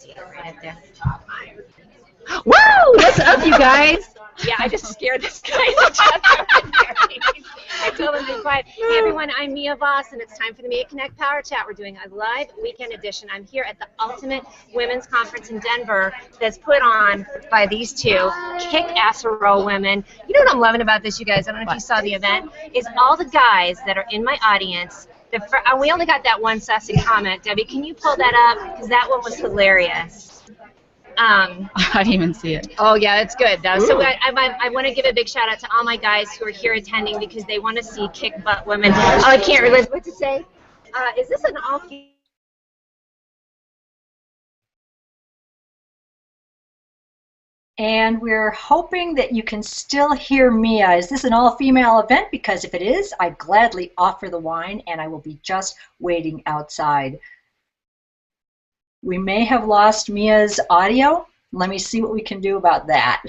Right there. Whoa! What's up, you guys? Yeah, I just scared this guy to death. I told him to be quiet. Hey, everyone, I'm Mia Voss, and it's time for the Mia Connect Power Chat. We're doing a live weekend edition. I'm here at the Ultimate Women's Conference in Denver that's put on by these two kick-ass-roll women. You know what I'm loving about this, you guys? I don't know if you saw the event. Is all the guys that are in my audience. We only got that one sassy comment. Debbie, can you pull that up? Because that one was hilarious. I didn't even see it. Oh, yeah, it's good, though. Ooh. So I want to give a big shout-out to all my guys who are here attending because they want to see kick-butt women. Oh, I can't realize what to say. Is this an all And we're hoping that you can still hear Mia. Is this an all-female event? Because if it is, I gladly offer the wine, and I will be just waiting outside. We may have lost Mia's audio. Let me see what we can do about that.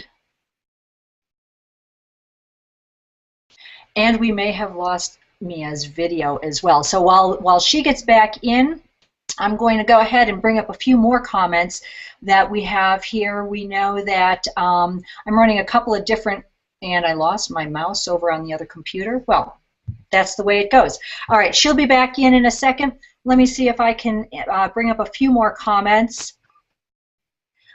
And we may have lost Mia's video as well. So while she gets back in, I'm going to go ahead and bring up a few more comments that we have here. We know that I'm running a couple of different, and I lost my mouse over on the other computer. Well, that's the way it goes. All right, she'll be back in a second. Let me see if I can bring up a few more comments.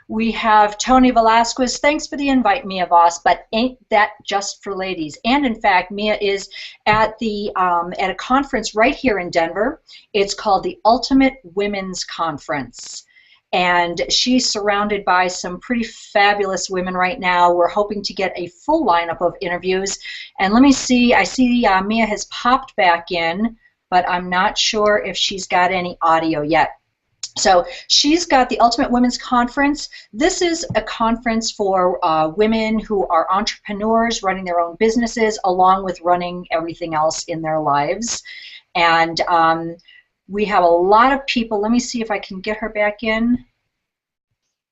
We have Tony Velasquez. Thanks for the invite, Mia Voss, but ain't that just for ladies? And in fact, Mia is at a conference right here in Denver. It's called the Ultimate Women's Conference. And she's surrounded by some pretty fabulous women right now. We're hoping to get a full lineup of interviews. And let me see, I see Mia has popped back in, but I'm not sure if she's got any audio yet. So she's got the Ultimate Women's Conference. This is a conference for women who are entrepreneurs running their own businesses along with running everything else in their lives. And we have a lot of people. Let me see if I can get her back in.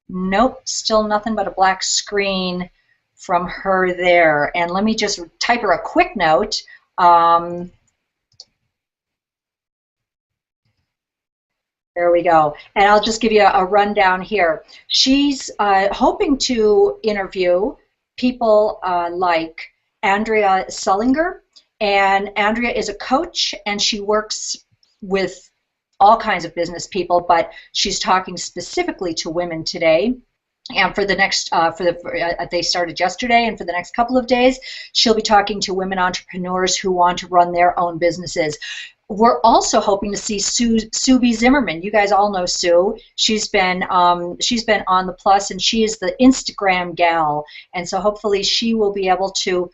Nope, still nothing but a black screen from her there. And let me just type her a quick note. There we go. And I'll just give you a rundown here. She's hoping to interview people like Andrea Sullinger. And Andrea is a coach, and she works with all kinds of business people, but she's talking specifically to women today. And for the next, they started yesterday, and for the next couple of days, she'll be talking to women entrepreneurs who want to run their own businesses. We're also hoping to see Sue B. Zimmerman. You guys all know Sue. She's been on the Plus, and she is the Instagram gal. And so hopefully she will be able to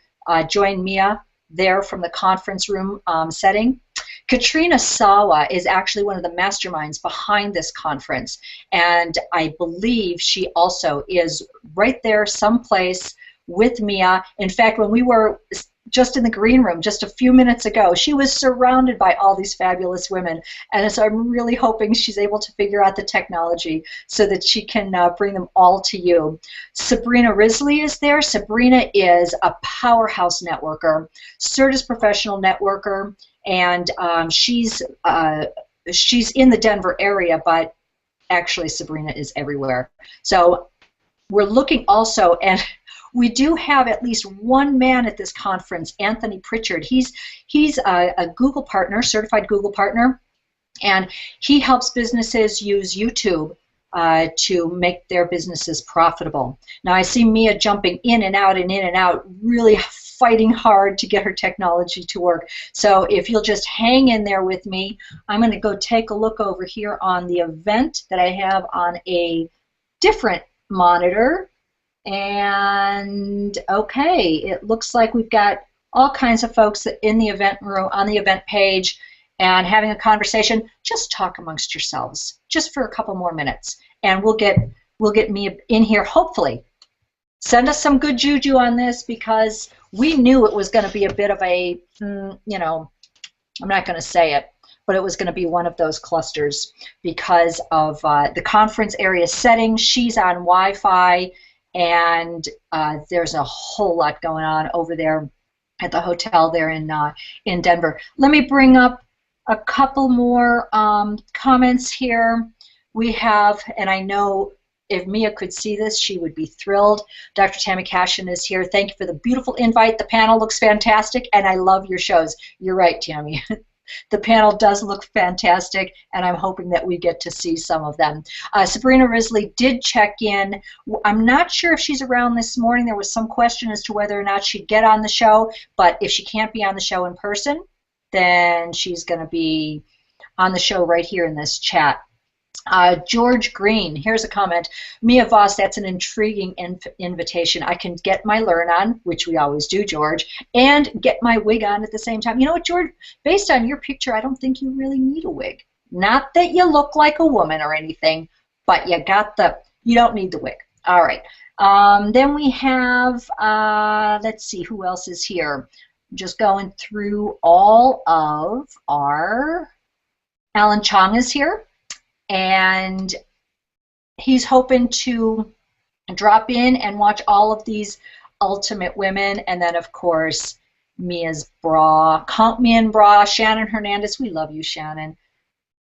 join Mia there from the conference room setting. Katrina Sawa is actually one of the masterminds behind this conference, and I believe she also is right there someplace with Mia. In fact, when we were just in the green room just a few minutes ago, she was surrounded by all these fabulous women, and so I'm really hoping she's able to figure out the technology so that she can bring them all to you. Sabrina Risley is there. Sabrina is a powerhouse networker, Certis professional networker, and she's in the Denver area, but actually Sabrina is everywhere. So we're looking also, and we do have at least one man at this conference, Anthony Pritchard. He's a Google partner, certified Google partner, and he helps businesses use YouTube to make their businesses profitable. Now I see Mia jumping in and out, really fighting hard to get her technology to work. So if you'll just hang in there with me, I'm going to go take a look over here on the event that I have on a different monitor. And okay, it looks like we've got all kinds of folks in the event room, on the event page, and having a conversation. Just talk amongst yourselves, just for a couple more minutes, and we'll get Mia in here. Hopefully, send us some good juju on this, because we knew it was going to be a bit of a, you know, I'm not going to say it, but it was going to be one of those clusters because of the conference area setting. She's on Wi-Fi. And there's a whole lot going on over there at the hotel there in Denver. Let me bring up a couple more comments here. we have, and I know if Mia could see this, she would be thrilled. Dr. Tammy Cashin is here. Thank you for the beautiful invite. The panel looks fantastic, and I love your shows. You're right, Tammy. The panel does look fantastic, and I'm hoping that we get to see some of them. Sabrina Risley did check in. I'm not sure if she's around this morning. There was some question as to whether or not she'd get on the show, but if she can't be on the show in person, then she's going to be on the show right here in this chat. George Green, here's a comment. Mia Voss, that's an intriguing invitation. I can get my learn on, which we always do, George, and get my wig on at the same time. You know what, George? Based on your picture, I don't think you really need a wig. Not that you look like a woman or anything, but you don't need the wig. All right. Then we have, let's see, who else is here? Just going through all of our, Alan Chong is here. And he's hoping to drop in and watch all of these Ultimate Women, and then of course Mia's bra, Count Me in Bra, Shannon Hernandez. We love you, Shannon.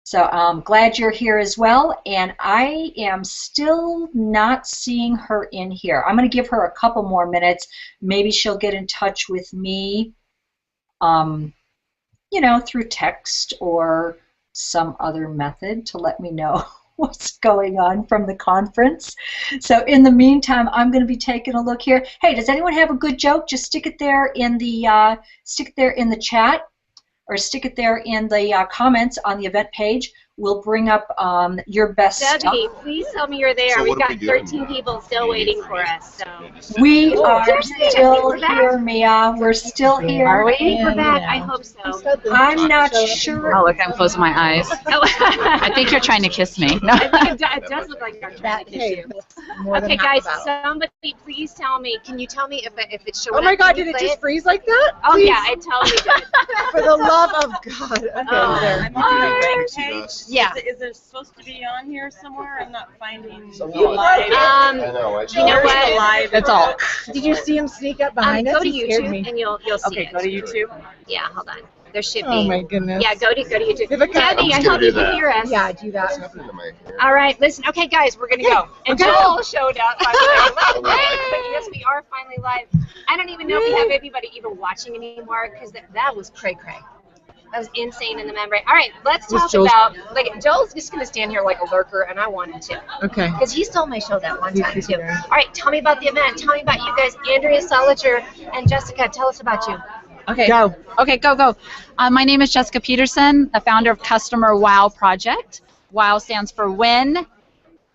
So I'm glad you're here as well, and I am still not seeing her in here. I'm going to give her a couple more minutes. Maybe she'll get in touch with me, you know, through text or some other method to let me know what's going on from the conference. So in the meantime, I'm going to be taking a look here. Hey, does anyone have a good joke? Just stick it there in the chat, or stick it there in the comments on the event page. We'll bring up your best Debbie, stuff. please tell me you're there. So We've got what are we 13 people still waiting for us. So. We Oh, are seriously? still We're back? here, Mia. We're still here. Are we? Yeah, We're back. yeah. I hope so. I'm not sure. Oh, look, I'm closing my eyes. I think you're trying to kiss me. No. I think it does look like you're trying to kiss you. Okay, guys, somebody please tell me. Can you tell me if it's showing up? Oh my God, Can did you it play just freeze like that? Oh Please. yeah, it totally did. For the love of God. Okay, Oh, there. I'm on the right See page. us? Yeah. Is it supposed to be on here somewhere? I'm not finding So the what? live. I know. I You know Where's what? the live? That's all. Did you see him sneak up behind us? Go to He scared YouTube me. and you'll see Okay, it. go to YouTube. Yeah, hold on. There should be. Oh my goodness. Yeah, go to YouTube. Give it back. Debbie, I'm I just gonna hope do you can that. hear us. Yeah, do What's that. happening to my hair? All right, listen. Okay, guys, we're gonna go. And Okay. Joel showed up. By the way. Yes, we are finally live. I don't even know if we have anybody even watching anymore because that was cray cray. That was insane in the membrane. All right, let's Was talk Joel's- about Joel's just gonna stand here like a lurker, and I want him to Okay. because he stole my show that one time He's too. there. All right, tell me about the event. Tell me about you guys, Andrea Soliger and Jessica. Tell us about you. Okay. Go. Okay, go. My name is Jessica Peterson, the founder of Customer Wow Project. WOW stands for Win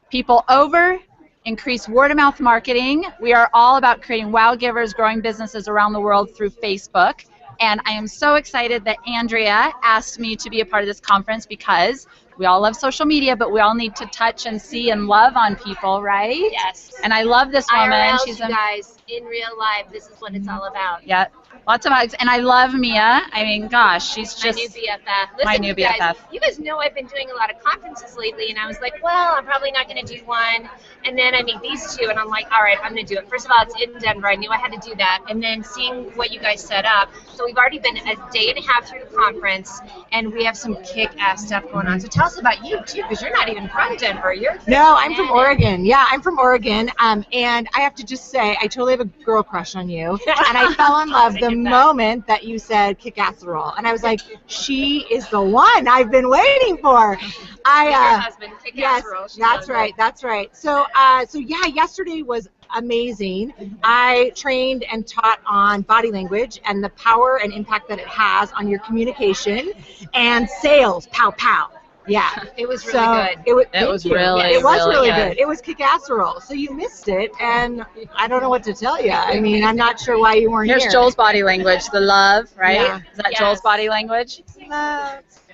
People Over, Increase Word-of-Mouth Marketing. We are all about creating wow givers, growing businesses around the world through Facebook. And I am so excited that Andrea asked me to be a part of this conference because we all love social media, but we all need to touch and see and love on people, right? Yes. And I love this woman. IRL, She's you guys, in real life, this is what it's all about. Yeah, lots of hugs. And I love Mia. I mean, gosh, she's My just new BFF. Listen, my new you guys, BFF. you guys know I've been doing a lot of conferences lately, and I was like, well, I'm probably not going to do one. And then I meet these two, and I'm like, all right, I'm going to do it. First of all, it's in Denver. I knew I had to do that. And then seeing what you guys set up. So we've already been a day and a half through the conference, and we have some kick-ass stuff going on. So tell us about you, too, because you're not even from Denver. You're No, I'm from Oregon. Yeah, I'm from Oregon. And I have to just say, I totally have a girl crush on you. And I fell in love the moment that you said kick casserole. And I was like, she is the one I've been waiting for. your husband, kick Yes, casserole. She that's loves right. it. That's right. So yeah, yesterday was amazing. I trained and taught on body language and the power and impact that it has on your communication and sales. Pow, pow. Yeah. It was really good. It was, It was thank you. really, It was really really good. good. It was kick casserole. So you missed it, and I don't know what to tell you. I mean, I'm not sure why you weren't Here's here. Joel's body language, the love, right? Yeah. Is that Yes. Joel's body language?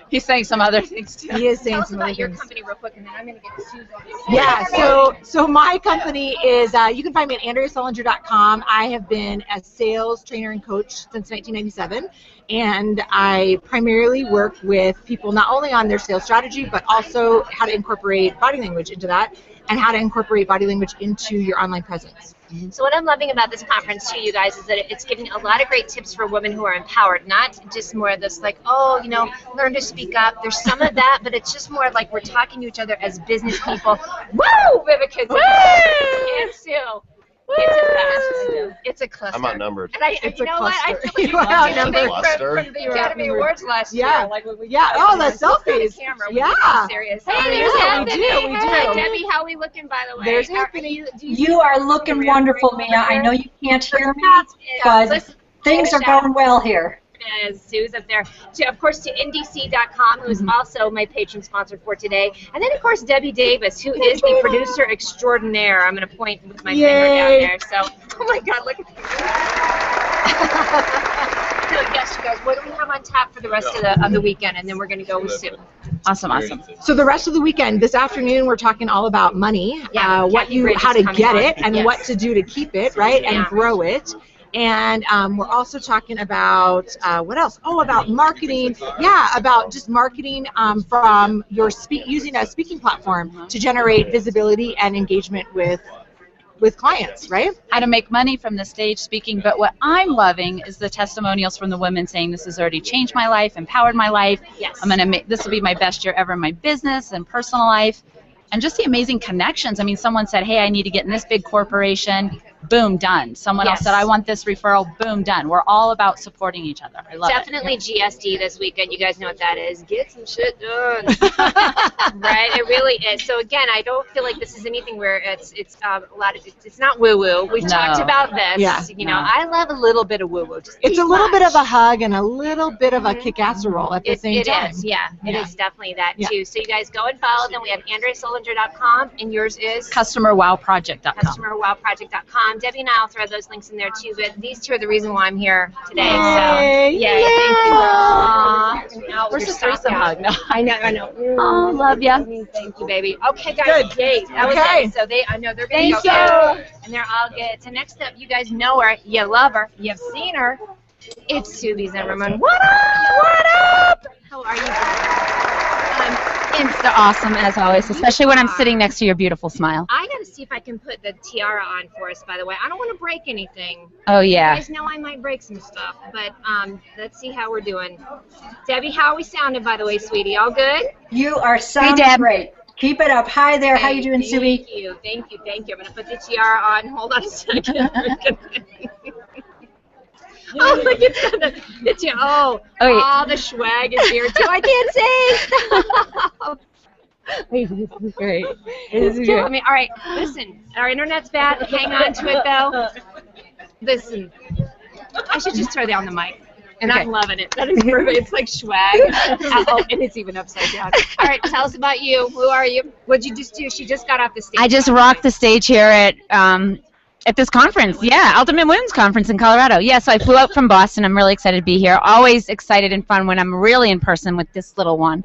He's saying some other things too. He is Tell saying us some about other your things. company real quick, and then I'm going to get Susan. Yeah, so my company is, you can find me at AndreaSolinger.com. I have been a sales trainer and coach since 1997, and I primarily work with people not only on their sales strategy, but also how to incorporate body language into that, and how to incorporate body language into your online presence. So what I'm loving about this conference too, you guys, is that it's giving a lot of great tips for women who are empowered, not just more of this like, oh, you know, learn to speak up. There's some of that, but it's just more like we're talking to each other as business people. Woo! We have a kid. And Sue. It's a cluster. It's a cluster. I'm outnumbered. And you know what? I feel like You are outnumbered. from the Academy Awards last year. Yeah. Like when we Oh, the selfies. camera. Yeah. Serious. Hey, there's we Anthony. do. Hey, Debbie, how are we looking, by the way? There's How are Anthony. You are looking wonderful, Mia. I know you can't hear me, Yeah, but things are going well here. As Sue's up there. Of course, to ndc.com, who is also my patron sponsor for today. And then, of course, Debbie Davis, who is the producer extraordinaire. I'm going to point with my finger down there. So, oh my God, look at that. So, yes, you guys, what do we have on tap for the rest of the weekend? And then we're going to go with Sue. Awesome, awesome. So the rest of the weekend, this afternoon, we're talking all about money, Yeah, how to get it, and Yes. what to do to keep it, right, and Yeah. grow it. And we're also talking about what else? Oh, about marketing. Yeah, about just marketing from your using a speaking platform to generate visibility and engagement with clients, right? How to make money from the stage speaking, but what I'm loving is the testimonials from the women saying this has already changed my life, empowered my life. Yes. I'm gonna make this will be my best year ever in my business and personal life, and just the amazing connections. I mean, someone said, "Hey, I need to get in this big corporation." Boom, done. Someone else Yes. said, "I want this referral." Boom, done. We're all about supporting each other. I love Definitely it. GSD this weekend. You guys know what that is. Get some shit done. Right? It really is. So again, I don't feel like this is anything where it's a lot of it's not woo woo. We've No. talked about this. Yeah. You know, No. I love a little bit of woo woo. It's a little bit of a hug and a little bit of a kick-ass-roll at the same It time. is, yeah. It Yeah. is definitely that Yeah. too. So you guys go and follow them. We have AndreaSolinger.com and yours is CustomerWowProject.com. CustomerWowProject.com. Debbie and I'll throw those links in there too. But these two are the reason why I'm here today. Yay. So yay, thank you. Aw. Now, Where's you're the threesome stopped hug? No. out. I know. Oh, love ya. Thank you, baby. Okay, guys. Good. Yay. That was Okay. it. So I know they're going to Thank go. you. And they're all good. So next up, you guys know her. You love her. You've seen her. It's Susie Zimmerman. What up? What up? How are you doing? Insta awesome as always, especially when I'm sitting next to your beautiful smile. I got to see if I can put the tiara on for us, by the way. I don't want to break anything. Oh You yeah. guys know I might break some stuff, but let's see how we're doing. Debbie, how are we sounding, by the way, sweetie? All good? You are sounding Deb. great. Keep it up. Hi there. How you doing, Thank Subi? you. Thank you. I'm going to put the tiara on. Hold on a second. Oh, look at the tiara. Oh, Oh, yeah. all the swag is here, too. I can't see. This is great. It's killing me. All right, listen. Our internet's bad. Hang on to it, though. Listen. I should just throw down the mic. And I'm loving it. That is perfect. It's like swag. Oh, and it's even upside down. All right, tell us about you. Who are you? What'd you just do? She just got off the stage. I just rocked the stage here at this conference. Yeah, Ultimate Women's Conference in Colorado. Yeah, so I flew out from Boston. I'm really excited to be here. Always excited and fun when I'm really in person with this little one.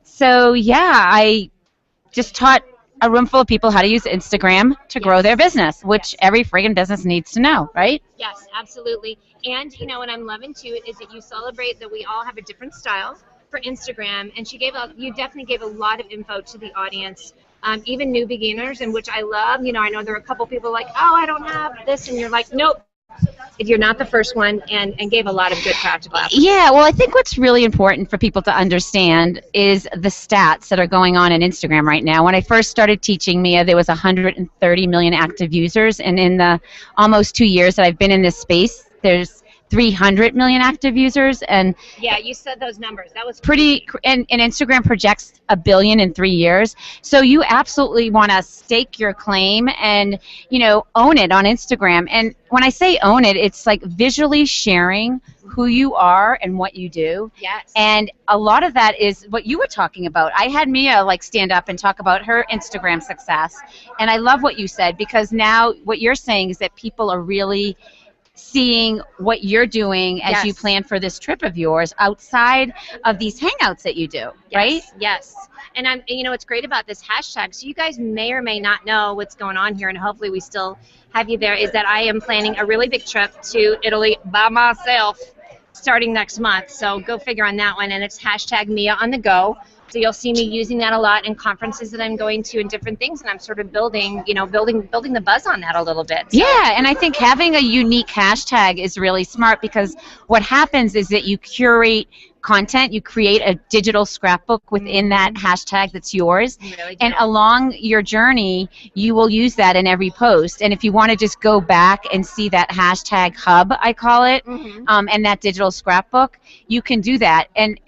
So yeah, I just taught a room full of people how to use Instagram to grow their business, which every friggin' business needs to know, right? Yes, absolutely. And you know what I'm loving too is that you celebrate that we all have a different style for Instagram, and you definitely gave a lot of info to the audience, even new beginners, and which I love. You know, I know there are a couple people like, oh, I don't have this, and you're like, nope. If you're not the first one, and gave a lot of good practical application. Yeah, well, I think what's really important for people to understand is the stats that are going on in Instagram right now. When I first started teaching, Mia, there was 130 million active users, and in the almost 2 years that I've been in this space, there's 300 million active users, and Yeah, you said those numbers. That was and Instagram projects 1 billion in 3 years. So you absolutely want to stake your claim and, own it on Instagram. And when I say own it, it's like visually sharing who you are and what you do. Yes. And a lot of that is what you were talking about. I had Mia stand up and talk about her Instagram success. And I love what you said, because now what you're saying is that people are really seeing what you're doing as you plan for this trip of yours outside of these hangouts that you do, right? Yes. And what's great about this hashtag, so you guys may or may not know what's going on here, and hopefully we still have you there, is that I am planning a really big trip to Italy by myself starting next month. So go figure on that one. And it's hashtag Mia on the go. So you'll see me using that a lot in conferences that I'm going to and different things, and I'm sort of building the buzz on that a little bit. So. Yeah, and I think having a unique hashtag is really smart, because what happens is that you curate content, you create a digital scrapbook within that hashtag that's yours, Really and do. along your journey you will use that in every post. And if you want to just go back and see that hashtag hub, I call it, and that digital scrapbook, you can do that. And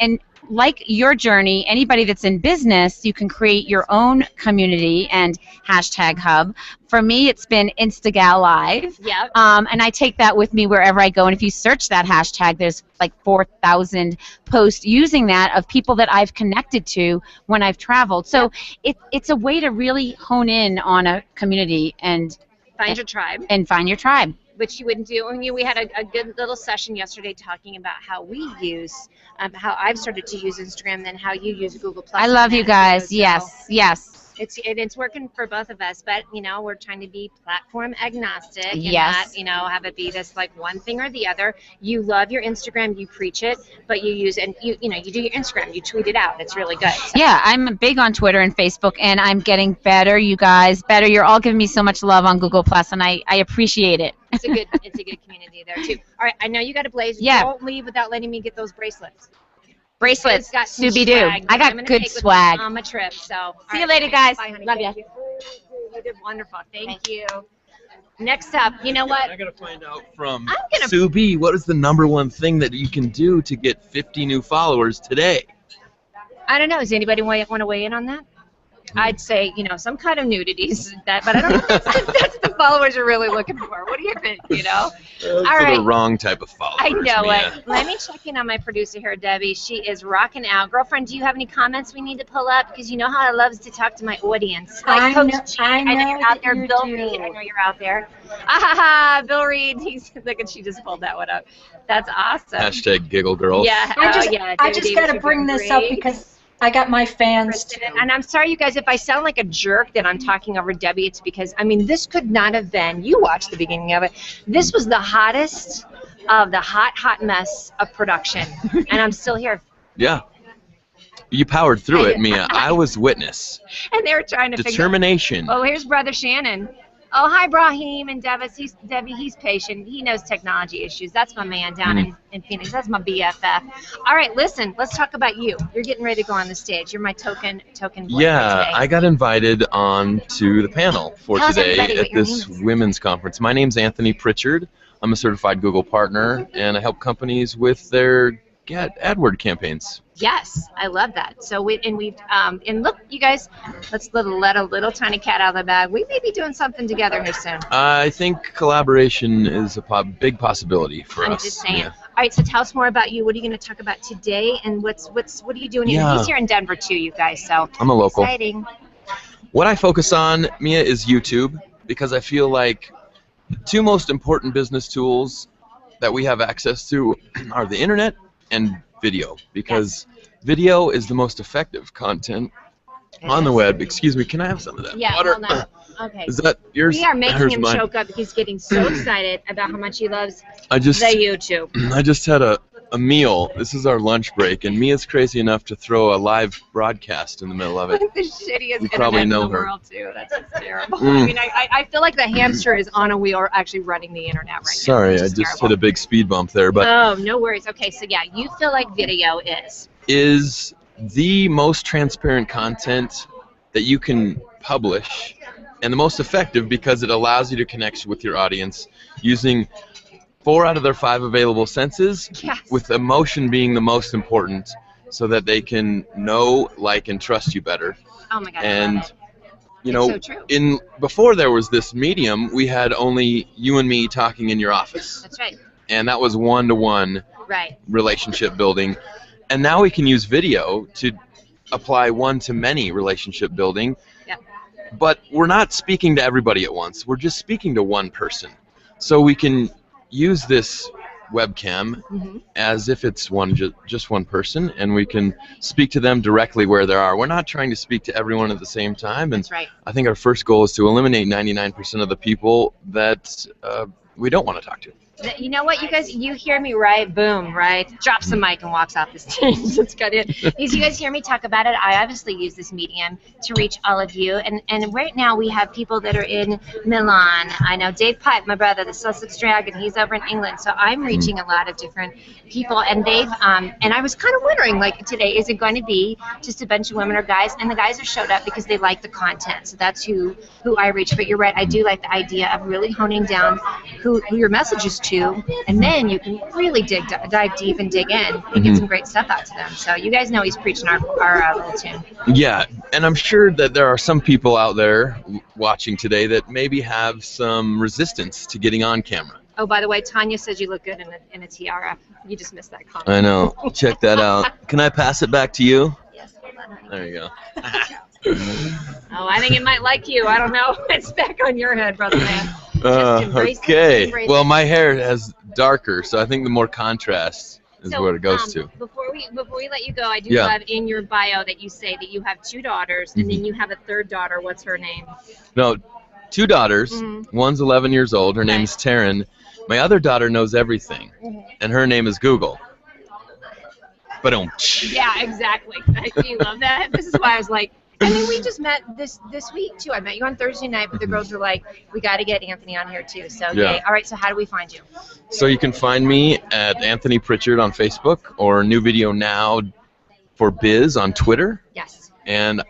like your journey, anybody that's in business, you can create your own community and hashtag hub. For me, it's been Instagal Live. Yep. And I take that with me wherever I go. And if you search that hashtag, there's like 4,000 posts using that of people that I've connected to when I've traveled. So it's a way to really hone in on a community and Find your tribe. And find your tribe. Which you wouldn't do. I mean, we had a good little session yesterday talking about how we use, how I've started to use Instagram and how you use Google+. I love you guys. Yes, yes. It's working for both of us, but we're trying to be platform agnostic and Yes. not have it be this like one thing or the other. You love your Instagram, you preach it, but you use and you do your Instagram, you tweet it out. It's really good. So. Yeah, I'm big on Twitter and Facebook, and I'm getting better, you guys. Better. You're all giving me so much love on Google+, and I appreciate it. It's a good community there too. All right, I know you got a blaze. Yeah. Don't leave without letting me get those bracelets. Bracelets, Got some Scooby-Doo. swag I that I'm got gonna good take with me swag. on my trip. So See you later, guys. Bye, honey. Love Thank ya. You did wonderful. Thank you. Next up, you know what? I gotta find out from I'm gonna- Sue B, what is the #1 thing that you can do to get 50 new followers today? I don't know. Does anybody want to weigh in on that? I'd say, some kind of nudities, but I don't know if that's the followers are really looking for. What do you think, All All right. right. The wrong type of followers. I know Mia. it. Let me check in on my producer here, Debbie. She is rocking out. Girlfriend, do you have any comments we need to pull up? Because you know how I love to talk to my audience. Like Coach G, I know you're out there. Bill Reed, I know you're out there. Bill Reed, she just pulled that one up. That's awesome. Hashtag giggle girl. Yeah. I just David got to Davis, bring you're this up great. because I got my fans Kristen, too. and I'm sorry, you guys, if I sound like a jerk that I'm talking over Debbie, it's because, this could not have been, you watched the beginning of it, this was the hottest of the hot mess of production, and I'm still here. Yeah. You powered through it, Mia. I was witness. And they were trying to Determination. figure. Oh, here's Brother Shannon. Oh, hi, Brahim and Debbie. He's patient. He knows technology issues. That's my man down in Phoenix. That's my BFF. All right, listen. Let's talk about you. You're getting ready to go on the stage. You're my token boy for Yeah, today. I got invited on to the panel for Tell us today everybody what at your this name is. women's conference. My name's Anthony Pritchard. I'm a certified Google partner, and I help companies with their AdWord campaigns. Yes, I love that. So and look, you guys, let's let a little tiny cat out of the bag. We may be doing something together here soon. I think collaboration is a big possibility for I'm us. just saying. Yeah. All right, so tell us more about you. What are you going to talk about today, and what are you doing here? Yeah. He's here in Denver too, you guys. So I'm a local. exciting. What I focus on, Mia, is YouTube, because I feel like the two most important business tools that we have access to are the internet and video, because video is the most effective content on the web. Excuse me, can I have some of that Yeah, water? hold on. Okay. Is that yours? We are making Here's him mine. choke up. He's getting so excited about how much he loves I just the YouTube. I just had a meal. This is our lunch break, and Mia's crazy enough to throw a live broadcast in the middle of it. The shittiest You probably internet in know the her. world too. That's just terrible. Mm. I feel like the hamster is on a wheel actually running the internet right now. Sorry, which I is just terrible. hit a big speed bump there, but Oh, no worries. Okay, so yeah, you feel like video is the most transparent content that you can publish, and the most effective because it allows you to connect with your audience using 4 out of their 5 available senses, Yes. with emotion being the most important, so that they can know, like, and trust you better. Oh my God, I And love it. you It's know, so true. before there was this medium, we had only you and me talking in your office, That's right. and that was one-to-one Right. relationship building. And now we can use video to apply one-to-many relationship building. Yep. But we're not speaking to everybody at once. We're just speaking to one person. So we can use this webcam Mhm. as if it's just one person, and we can speak to them directly where they are. We're not trying to speak to everyone at the same time. And That's right. I think our first goal is to eliminate 99% of the people that we don't want to talk to. You know what, you guys, you hear me, right? Boom, right? Drops the mic and walks off the stage. That's got it. You guys hear me talk about it. I obviously use this medium to reach all of you. And right now we have people that are in Milan. I know Dave Pipe, my brother, the Sussex Dragon, he's over in England. So I'm reaching a lot of different people. And they've, and I was kind of wondering, like today, is it going to be just a bunch of women or guys? And the guys have showed up because they like the content. So that's who I reach. But you're right, I do like the idea of really honing down who your message is to, and then you can really dive deep and dig in and get some great stuff out to them. So you guys know he's preaching our little tune. Yeah, and I'm sure that there are some people out there watching today that maybe have some resistance to getting on camera. Oh, by the way, Tanya says you look good in a tiara. You just missed that comment. I know. Check that out. Can I pass it back to you? Yes, hold on, honey. There you go. Oh, I think it might like you. I don't know. It's back on your head, brother man. Okay. Well, my hair has darker, so I think the more contrast is what it goes to. Before we let you go, I do love in your bio that you say that you have 2 daughters, and then you have a 3rd daughter. What's her name? No, 2 daughters. One's 11 years old. Her name's Taryn. My other daughter knows everything, and her name is Google. Yeah, exactly. You love that. This is why I was like, I mean, we just met this week too. I met you on Thursday night, but the girls were like, we got to get Anthony on here too. So yay. All right. So how do we find you? So you can find me at Anthony Pritchard on Facebook, or New Video Now for Biz on Twitter. Yes. And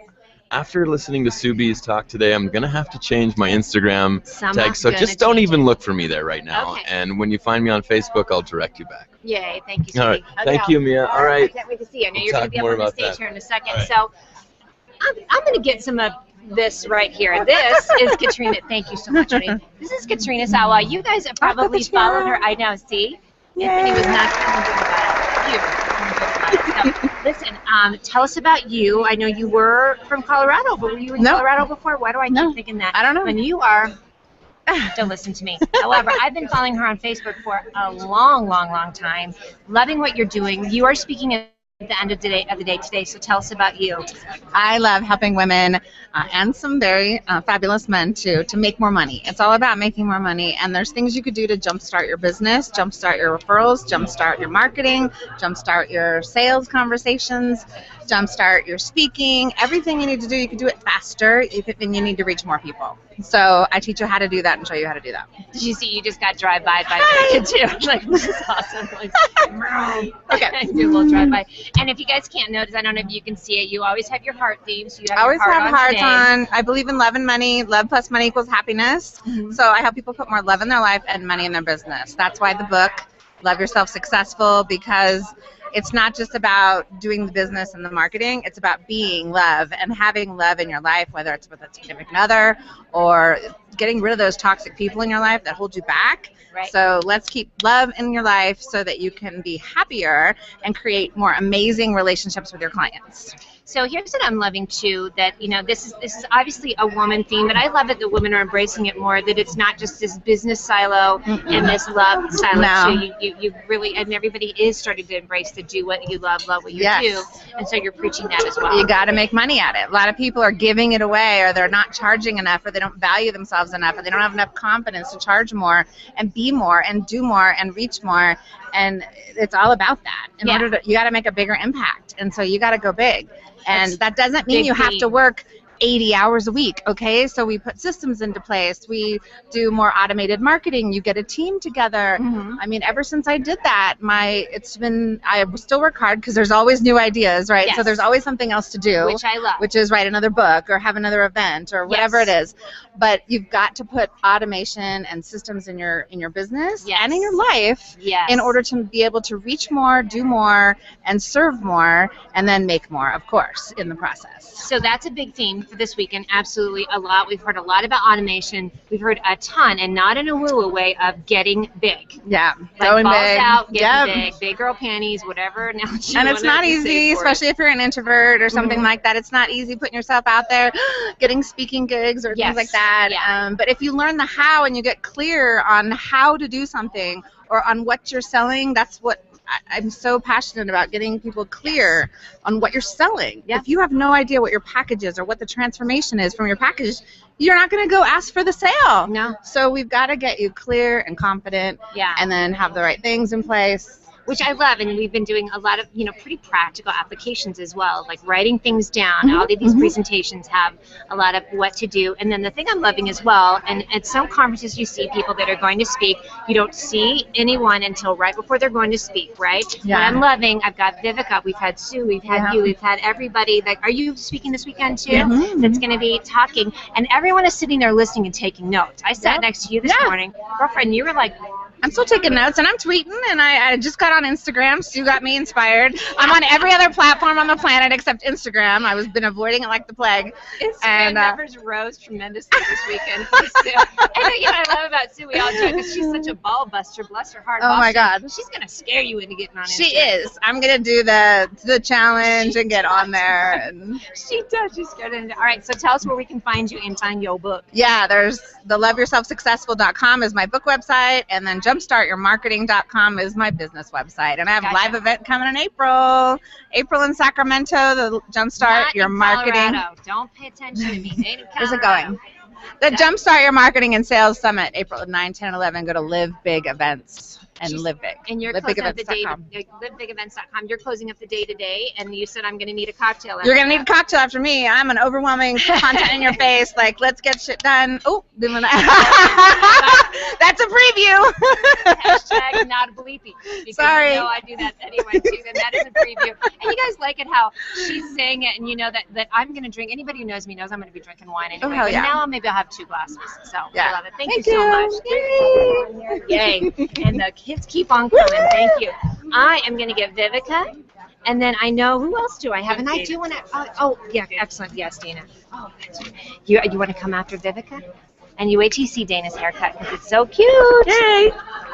after listening to Subi's talk today, I'm gonna have to change my Instagram tag. So just don't even look for me there right now. Okay. And when you find me on Facebook, I'll direct you back. Yay. Thank you, Subi. All right. Thank you, Mia. All right. I can't wait to see you. I know We'll you're going to be up on the stage here in a second. Right. So I'm going to get some of this right here. This is Katrina. Thank you so much, honey. This is Katrina Sawa. You guys have probably followed her. I know. See? Anthony was not feeling good about it. You were feeling good about it. So, listen, tell us about you. I know you were from Colorado, but were you in Colorado before? Why do I keep thinking that? I don't know. When you are... Don't listen to me. However, I've been following her on Facebook for a long, long, long time. Loving what you're doing. You are speaking at the end of the day today, so tell us about you. I love helping women and some very fabulous men too to make more money. It's all about making more money, and there's things you could do to jumpstart your business, jumpstart your referrals, jumpstart your marketing, jumpstart your sales conversations, jumpstart your speaking. Everything you need to do, you can do it faster, and you need to reach more people. So I teach you how to do that and show you how to do that. Did you see you just got drive-by by the kid too? Like, this is awesome. Like, okay. Do a little drive-by. And if you guys can't notice, I don't know if you can see it, you always have your heart theme. So you have always your heart have on hearts today. on. I believe in love and money. Love plus money equals happiness. So I help people put more love in their life and money in their business. That's why the book, Love Yourself Successful, because it's not just about doing the business and the marketing. It's about being love and having love in your life, whether it's with a significant other or getting rid of those toxic people in your life that hold you back. Right. So let's keep love in your life so that you can be happier and create more amazing relationships with your clients. So here's what I'm loving too, that, you know, this is obviously a woman theme, but I love that the women are embracing it more, that it's not just this business silo and this love silo too. You really, and everybody is starting to embrace the do what you love what you do, and so you're preaching that as well. You got to make money at it. A lot of people are giving it away, or they're not charging enough, or they don't value themselves enough, or they don't have enough confidence to charge more and be more and do more and reach more, and it's all about that. In order to, you got to make a bigger impact, and so you got to go big. And that doesn't mean you have to work 80 hours a week, okay? So we put systems into place. We do more automated marketing. You get a team together. I mean, ever since I did that, I still work hard because there's always new ideas, right? So there's always something else to do. Which I love. Which is write another book or have another event or whatever it is. But you've got to put automation and systems in your business and in your life in order to be able to reach more, do more, and serve more, and then make more, of course, in the process. So that's a big theme for this weekend, absolutely a lot. We've heard a lot about automation. We've heard a ton, and not in a woo-woo way, of getting big. Yeah, like going balls big. out, getting big girl panties, whatever analogy. And it's not easy, especially if you're an introvert or something like that. It's not easy putting yourself out there, getting speaking gigs or things like that. But if you learn the how and you get clear on how to do something or on what you're selling, that's what I'm so passionate about getting people clear on what you're selling. Yes. If you have no idea what your package is or what the transformation is from your package, you're not going to go ask for the sale. No. So we've got to get you clear and confident, Yeah. and then have the right things in place. Which I love, and we've been doing a lot of, pretty practical applications as well, like writing things down. All of these presentations have a lot of what to do. And then the thing I'm loving as well, and at some conferences you see people that are going to speak, you don't see anyone until right before they're going to speak, right? Yeah. What I'm loving, I've got Vivica, we've had Sue, we've had you, we've had everybody. Are you speaking this weekend too? That's going to be talking, and everyone is sitting there listening and taking notes. I sat next to you this morning, girlfriend, you were like, I'm still taking notes, and I'm tweeting, and I just got on Instagram. Sue got me inspired. I'm on every other platform on the planet except Instagram. I was been avoiding it like the plague. Instagram numbers rose tremendously this weekend for Sue. And I love about Sue, we all joke, because she's such a ball buster, bless her heart. Oh my God. She's going to scare you into getting on Instagram. She is. I'm going to do the challenge and get on there. And she does. She's good. All right, so tell us where we can find you and find your book. yeah, there's the loveyourselfsuccessful.com is my book website, and then jumpstartyourmarketing.com is my business website. And I have a live event coming in April in Sacramento, the Jumpstart Not Your in Marketing. Colorado. Don't pay attention to me. Ain't in Where's it Colorado. going? The Jumpstart Your Marketing and Sales Summit, April 9, 10, 11. Go to Live Big Events and live big. And you're closing up the day. LiveBigEvents.com. LiveBigEvents.com. You're closing up the day today, and you said I'm going to need a cocktail. You're going to need a cocktail after me. I'm an overwhelming content in your face. Like, let's get shit done. Oh, doing that. That's a preview. Hashtag not a bleepy. Because Sorry. You know I do that anyway, too. And that is a preview. And you guys like it how she's saying it, and you know that I'm going to drink. Anybody who knows me knows I'm going to be drinking wine anyway. Oh, hell yeah. But now maybe I'll have 2 glasses. So Yeah. I love it. Thank you so much. Yay. And the kids keep on coming. Thank you. I am going to get Vivica. And then I know, who else do I have? And I do want to, yeah, excellent. Yes, Dana. Oh, that's right. You want to come after Vivica? And you wait till you see Dana's haircut because it's so cute. Yay!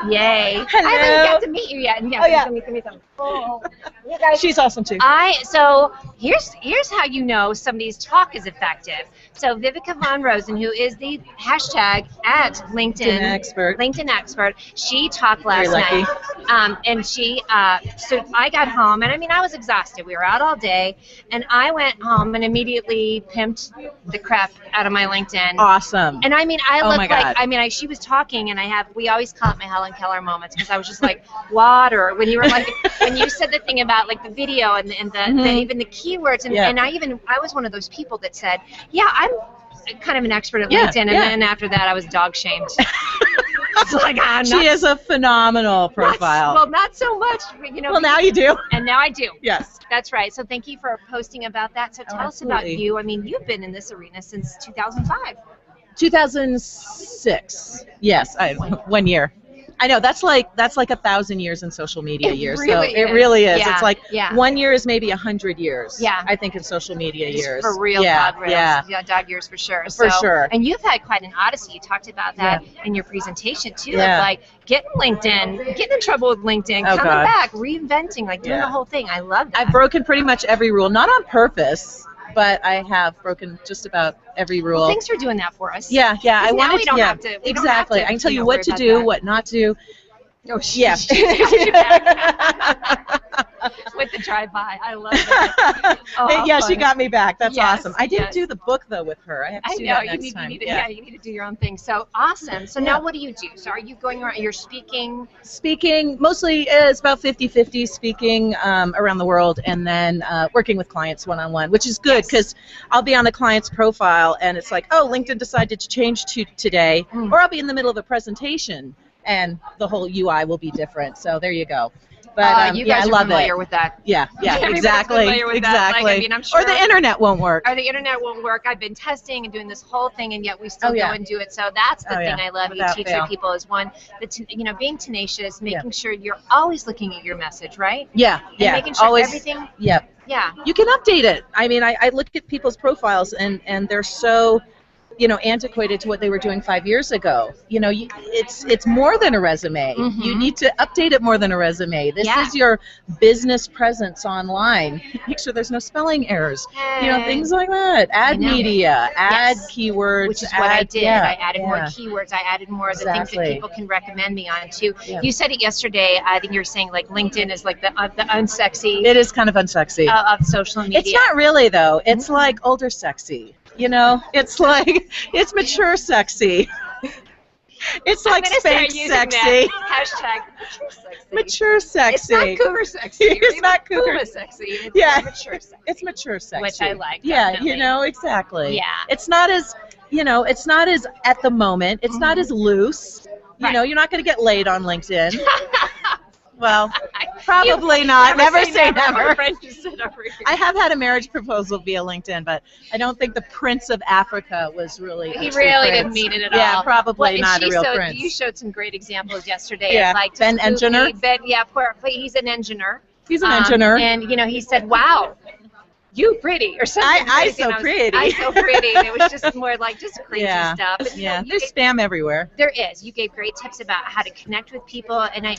Yay. Hello. I haven't got to meet you yet. And Oh, yeah. Give me some. Oh, you guys. She's awesome too. So here's how you know somebody's talk is effective. So Vivica Von Rosen, who is the hashtag at LinkedIn expert, she talked last night. And she so I got home, and I mean I was exhausted. We were out all day, and I went home and immediately pimped the crap out of my LinkedIn. Awesome. And I mean, I Oh look my like, God. she was talking, and we always call it my Helen Keller moments, because I was just like, water, when you were like, when you said the thing about like the video and the even the keywords, and, Yeah. and I was one of those people that said, yeah, I'm kind of an expert at LinkedIn, and then after that I was dog shamed. It's like, She has a phenomenal profile. Not so much, Well, now you do. And now I do. Yes. That's right. So thank you for posting about that. So tell us about absolutely. you. I mean, you've been in this arena since 2005. 2006. Yes, 1 year. I know that's like 1,000 years in social media years. Really so it is. really is. Yeah, It's like yeah. 1 year is maybe 100 years. Yeah. I think in social media Just years. for real, yeah, dog rails. yeah. Dog years for sure. For sure. And you've had quite an odyssey. You talked about that in your presentation too, Yeah. of like getting LinkedIn, getting in trouble with LinkedIn, Oh, coming God. back, reinventing, like doing Yeah. the whole thing. I love that. I've broken pretty much every rule, not on purpose, but I have broken just about every rule. Well, thanks for doing that for us. Yeah, yeah. I Now wanted we don't yeah, have to- we don't exactly. have to, I can tell you worry what to about do, that. what not to do. Oh, Yeah. With the drive-by. I love that. Oh, how Yeah, she fun. got me back. That's Yes, awesome. I didn't yes. do the book though with her. I have to I do know that you next need, time. you need to do your own thing. So awesome. So now what do you do? So are you going around? You're speaking. Speaking mostly it's about 50-50 speaking around the world, and then working with clients one-on-one, which is good because I'll be on the client's profile and it's like, oh, LinkedIn decided to change to today, or I'll be in the middle of a presentation and the whole UI will be different. So there you go. But You yeah, guys I are love familiar it. with that. Yeah, yeah, Everybody's exactly, familiar with that. exactly. Like, I mean, I'm sure- Or the internet won't work. Or the internet won't work. I've been testing and doing this whole thing, and yet we still Oh, yeah. go and do it. So that's the Oh, thing yeah. I love. You Without teach fail. your people is one, being tenacious, making sure you're always looking at your message, right? Yeah, And yeah. making sure Always. everything. Yep. Yeah. You can update it. I mean, I look at people's profiles and they're so antiquated to what they were doing 5 years ago. It's more than a resume. You need to update it more than a resume. This is your business presence online. Make sure there's no spelling errors. Things like that. Add media, add keywords. Which is what I did. I added more keywords. I added more of the things that people can recommend me on too. You said it yesterday. I think you were saying like LinkedIn is like the unsexy. It is kind of unsexy. Of social media. It's not really though. It's like older sexy. It's like it's mature sexy. It's like fake sexy. Hashtag mature sexy. It's not cougar sexy. It's not cougar sexy. It's mature sexy. It's mature sexy. Which I like. Yeah, definitely. exactly. Yeah. It's not as it's not as at the moment. It's not as loose. You're not going to get laid on LinkedIn. Well, probably not. Never say never. I have had a marriage proposal via LinkedIn, but I don't think the Prince of Africa was really. He really didn't mean it at all. Yeah, probably not a real prince. You showed some great examples yesterday. Yeah, like Ben Engineer. He's an engineer. He's an engineer. And he said, "Wow, you pretty," or something. I so pretty. I so pretty. And it was just more like just crazy stuff. But, there's spam everywhere. There is. You gave great tips about how to connect with people, and I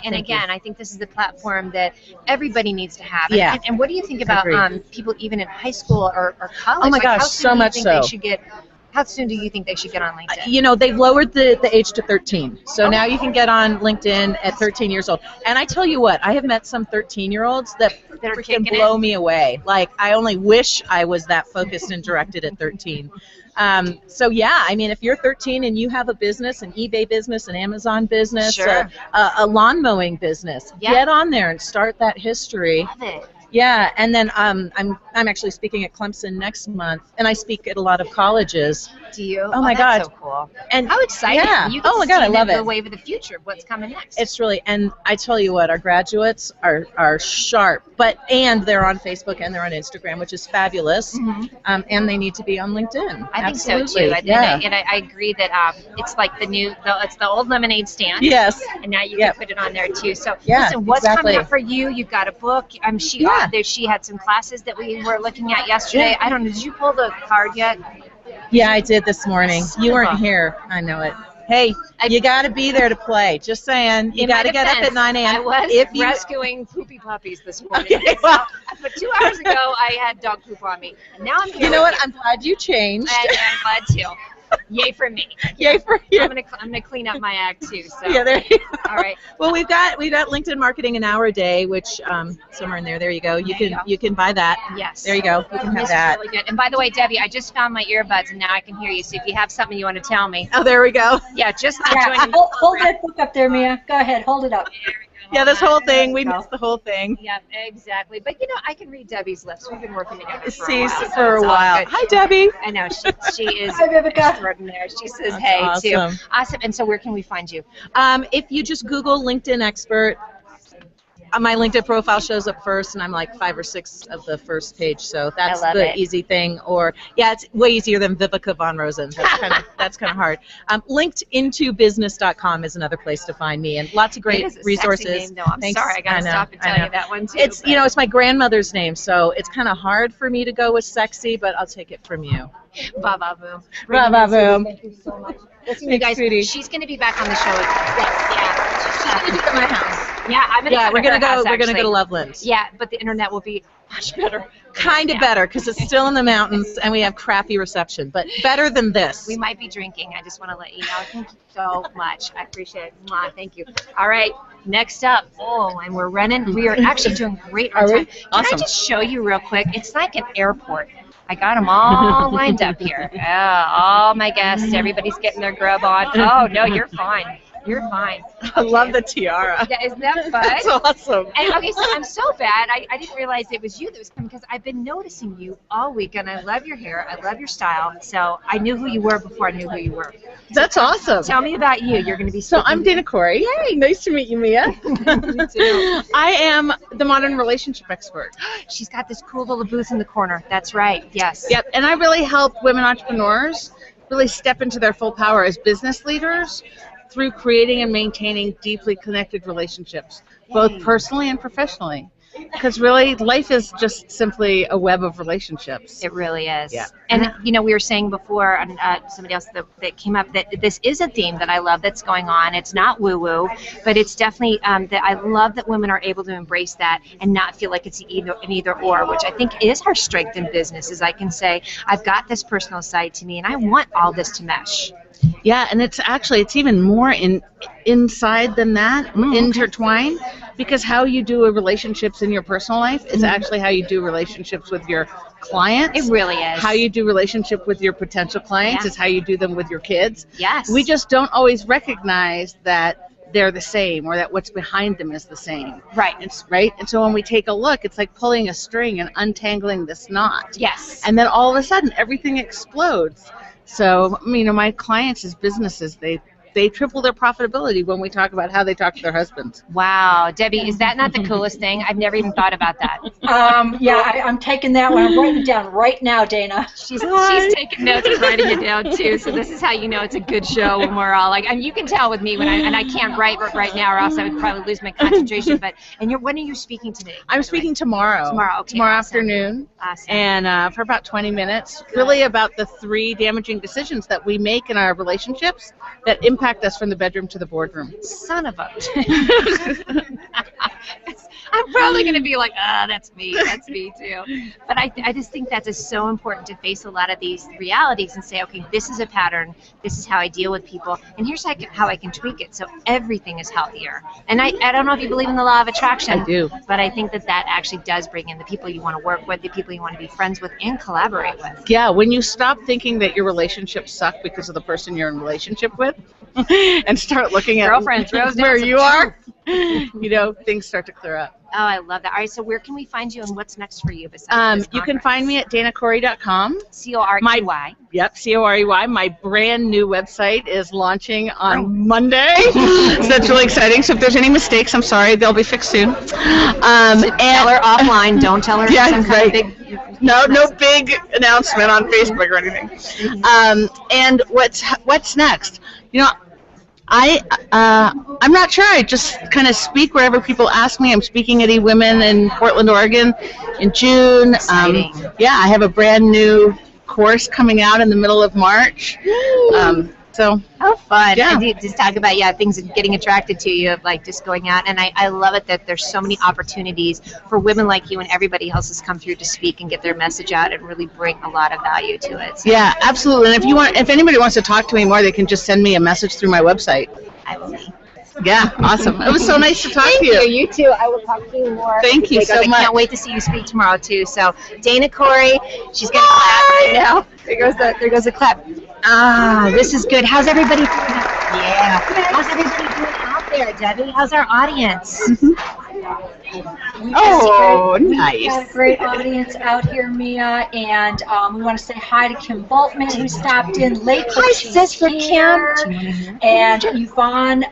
think this is the platform that everybody needs to have. And what do you think about people even in high school or college? Oh my gosh, so much so. How soon do you think they should get on LinkedIn? They've lowered the age to 13. So now you can get on LinkedIn at 13 years old. And I tell you what, I have met some 13-year-olds that freaking blow me away. Like, I only wish I was that focused and directed at 13. If you're 13 and you have a business, an eBay business, an Amazon business, a lawn mowing business, get on there and start that history. Love it. Yeah, and then I'm actually speaking at Clemson next month, and I speak at a lot of colleges. Do you? Oh my God, so cool! And how exciting! Yeah. You get I love it. The wave of the future of what's coming next. It's really, and I tell you what, our graduates are sharp, and they're on Facebook and they're on Instagram, which is fabulous. And they need to be on LinkedIn. I think so too. I agree that it's like it's the old lemonade stand. Yes. And now you can put it on there too. So listen, what's coming up for you? You've got a book. She had some classes that we were looking at yesterday. I don't know. Did you pull the card yet? Yeah, I did this morning. You weren't here. I know it. Hey, you got to be there to play. Just saying. You got to get up at 9 a.m. I was rescuing poopy puppies this morning. Okay, well, but 2 hours ago, I had dog poop on me. And now I'm here. You know what? I'm glad you changed. I'm glad too. Yay for me. Yay for you. I'm gonna clean up my act too. So. Yeah, there you go. All right. Well, we've got LinkedIn Marketing an Hour a day, which somewhere in there. There you go. You can buy that. Yes. There you go. You can have that. Really good. And by the way, Debbie, I just found my earbuds and now I can hear you. So if you have something you want to tell me. Oh, there we go. Yeah, just hold that book up there, Mia. Go ahead, hold it up. Yeah, this whole thing, we missed the whole thing. Yeah, exactly. But I can read Debbie's lips. We've been working together for a while. Hi, Debbie. I know she is Hi, extraordinary. She says hey too. Awesome. And so where can we find you? If you just Google LinkedIn expert, my LinkedIn profile shows up first, and I'm like 5 or 6 of the first page, so that's the easy thing. Or it's way easier than Vivica von Rosen. That's kind of hard. LinkedIntobusiness.com is another place to find me, and lots of great resources. Sexy name, though. I'm sorry, I gotta stop and tell you that one too. It's it's my grandmother's name, so it's kind of hard for me to go with sexy, but I'll take it from you. Ba ba boom. Ba ba boom. Thank you so much. Listen, you guys, she's going to be back on the show. Yes, she's going to be at my house. Yeah, I'm going to. We're going to go. We're going to go to Loveland. Yeah, but the internet will be much better. Kind of better because it's still in the mountains and we have crappy reception, but better than this. We might be drinking. I just want to let you know. Thank you so much. I appreciate it. Thank you. All right. Next up. Oh, and we're running. We are actually doing great on time. Can I just show you real quick? It's like an airport. I got them all lined up here. All my guests, everybody's getting their grub on. Oh, no, you're fine. You're fine. I love the tiara. Yeah, isn't that fun? That's awesome. And, okay, so I'm so bad. I didn't realize it was you that was coming because I've been noticing you all week, and I love your hair. I love your style. So I knew who you were before I knew who you were. That's awesome. Tell me about you. You're going to be I'm Dana Corey. Yay, nice to meet you, Mia. Me too. I am the modern relationship expert. She's got this cool little booth in the corner. That's right. Yes. Yep, and I really help women entrepreneurs really step into their full power as business leaders through creating and maintaining deeply connected relationships, both personally and professionally. Because really, life is just simply a web of relationships. It really is. Yeah. And, you know, we were saying before, and somebody else that came up, that this is a theme that I love that's going on. It's not woo-woo, but it's definitely that I love that women are able to embrace that and not feel like it's an either or, which I think is our strength in business, is I can say, I've got this personal side to me, and I want all this to mesh. Yeah, and it's even more inside than that, intertwined, because how you do relationships in your personal life is actually how you do relationships with your clients. It really is. How you do relationship with your potential clients is how you do them with your kids. Yes. We just don't always recognize that they're the same, or that what's behind them is the same. Right. And so when we take a look, it's like pulling a string and untangling this knot. Yes. And then all of a sudden, everything explodes. So, you know, my clients as businesses, they triple their profitability when we talk about how they talk to their husbands. Wow. Debbie, is that not the coolest thing? I've never even thought about that. I'm taking that one. I'm writing it down right now, Dana. She's taking notes and writing it down, too. So this is how you know it's a good show when we're all like, and you can tell with me when I can't write right now, or else I would probably lose my concentration. But when are you speaking today? I'm speaking tomorrow. Tomorrow, okay. Tomorrow Awesome. afternoon. Awesome. And for about 20 minutes, really about the 3 damaging decisions that we make in our relationships that impact us from the bedroom to the boardroom. Son of a... I'm probably going to be like, that's me too. But I just think that is so important to face a lot of these realities and say, okay, this is a pattern, this is how I deal with people, and here's how I can tweak it so everything is healthier. And I don't know if you believe in the law of attraction. I do. But I think that actually does bring in the people you want to work with, the people you want to be friends with and collaborate with. Yeah, when you stop thinking that your relationships suck because of the person you're in relationship with, and start looking at Girlfriend throws where down you some are, you know, things start to clear up. Oh, I love that. All right, so where can we find you, and what's next for you besides this You can find me at danacorey.com. COREY. Yep, COREY. My brand new website is launching on Monday. So that's really exciting. So if there's any mistakes, I'm sorry, they'll be fixed soon. And tell her offline. Don't tell her some kind of big... No big announcement on Facebook or anything. And what's next? You know, I'm not sure. I just kind of speak wherever people ask me. I'm speaking at eWomen in Portland, Oregon in June. I have a brand new course coming out in the middle of March. So how fun. Yeah. And just talk about things getting attracted to you, like just going out. And I love it that there's so many opportunities for women like you and everybody else has come through to speak and get their message out and really bring a lot of value to it. So. Yeah, absolutely. And if anybody wants to talk to me more, they can just send me a message through my website. I will. Yeah, awesome. It was so nice to talk to you. Thank you. You too. I will talk to you more. Thank you so much. I can't wait to see you speak tomorrow too. So Dana Corey, she's gonna clap right now. There goes the clap. This is good. How's everybody doing? Yeah. How's everybody doing out there, Debbie? How's our audience? Oh, nice. We've got a great audience out here, Mia, and we want to say hi to Kim Boltman, who stopped in late. Hi, sis, for Kim. And Yvonne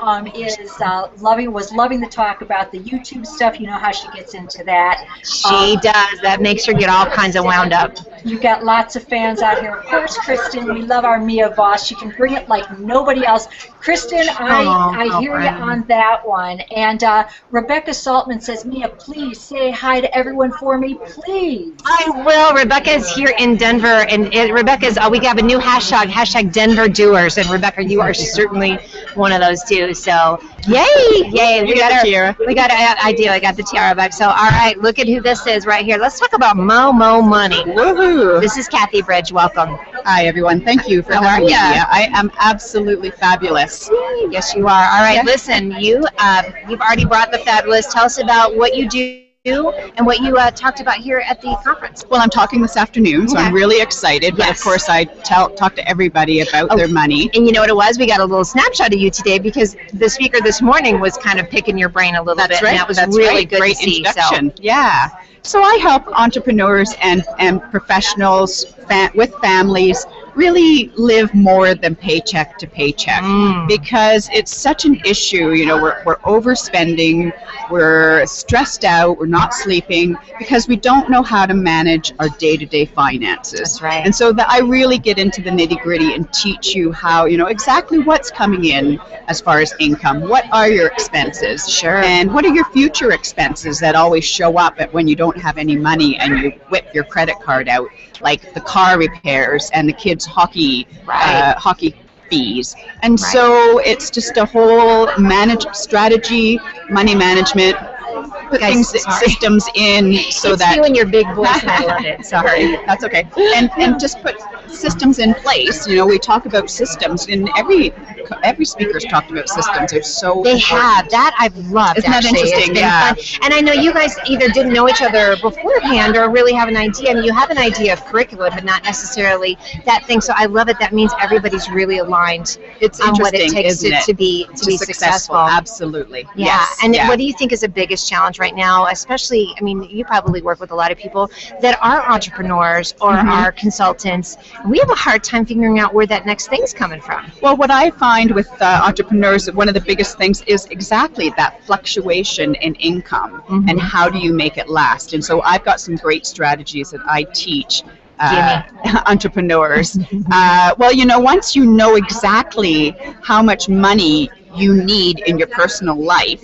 was loving the talk about the YouTube stuff. You know how she gets into that. She does. That makes her get all kinds of wound up. You've got lots of fans out here. Of course, Kristen, we love our Mia Voss. She can bring it like nobody else. Kristen, I hear you on that one. And Rebecca Saltman says, Mia, please say hi to everyone for me, please. I will. Rebecca is here in Denver, and Rebecca's. We have a new hashtag Denver Doers, and Rebecca, you are certainly one of those too. So, yay! We got the tiara. I do. I got the tiara back. So, all right, look at who this is right here. Let's talk about Mo Money. Woohoo! This is Kathy Bridge. Welcome. Hi, everyone. Thank you for having me. I am absolutely fabulous. Yes, you are. All right, listen, you've already brought the fabulous. Tell us about what you do and what you talked about here at the conference. Well, I'm talking this afternoon, so I'm really excited. But of course, I talk to everybody about their money. And you know what it was? We got a little snapshot of you today because the speaker this morning was kind of picking your brain a little bit. Right. And that was That's really right. good Great to see. introduction. So. Yeah. So I help entrepreneurs and professionals with families really live more than paycheck to paycheck, because it's such an issue. You know, we're overspending, we're stressed out, we're not sleeping because we don't know how to manage our day-to-day finances. That's right. And so I really get into the nitty-gritty and teach you how, you know, exactly what's coming in as far as income, what are your expenses, and what are your future expenses that always show up when you don't have any money and you whip your credit card out, like the car repairs and the kids' hockey fees. And so it's just a whole strategy, money management, put systems in so it's you and your big voice, and I love it. Sorry, that's okay. And just put systems in place. You know, we talk about systems, and every speaker's talked about systems. They're so they important. have that. I've loved. Isn't that interesting? Fun. And I know you guys either didn't know each other beforehand or really have an idea. I mean, you have an idea of curriculum, but not necessarily that thing. So I love it. That means everybody's really aligned on what it takes to be successful. Absolutely. Yeah. Yes. And what do you think is the biggest challenge right now? Especially, I mean, you probably work with a lot of people that are entrepreneurs or are consultants. We have a hard time figuring out where that next thing's coming from. Well, what I find with entrepreneurs, one of the biggest things is exactly that fluctuation in income and how do you make it last. And so I've got some great strategies that I teach entrepreneurs. Well, you know, once you know exactly how much money you need in your personal life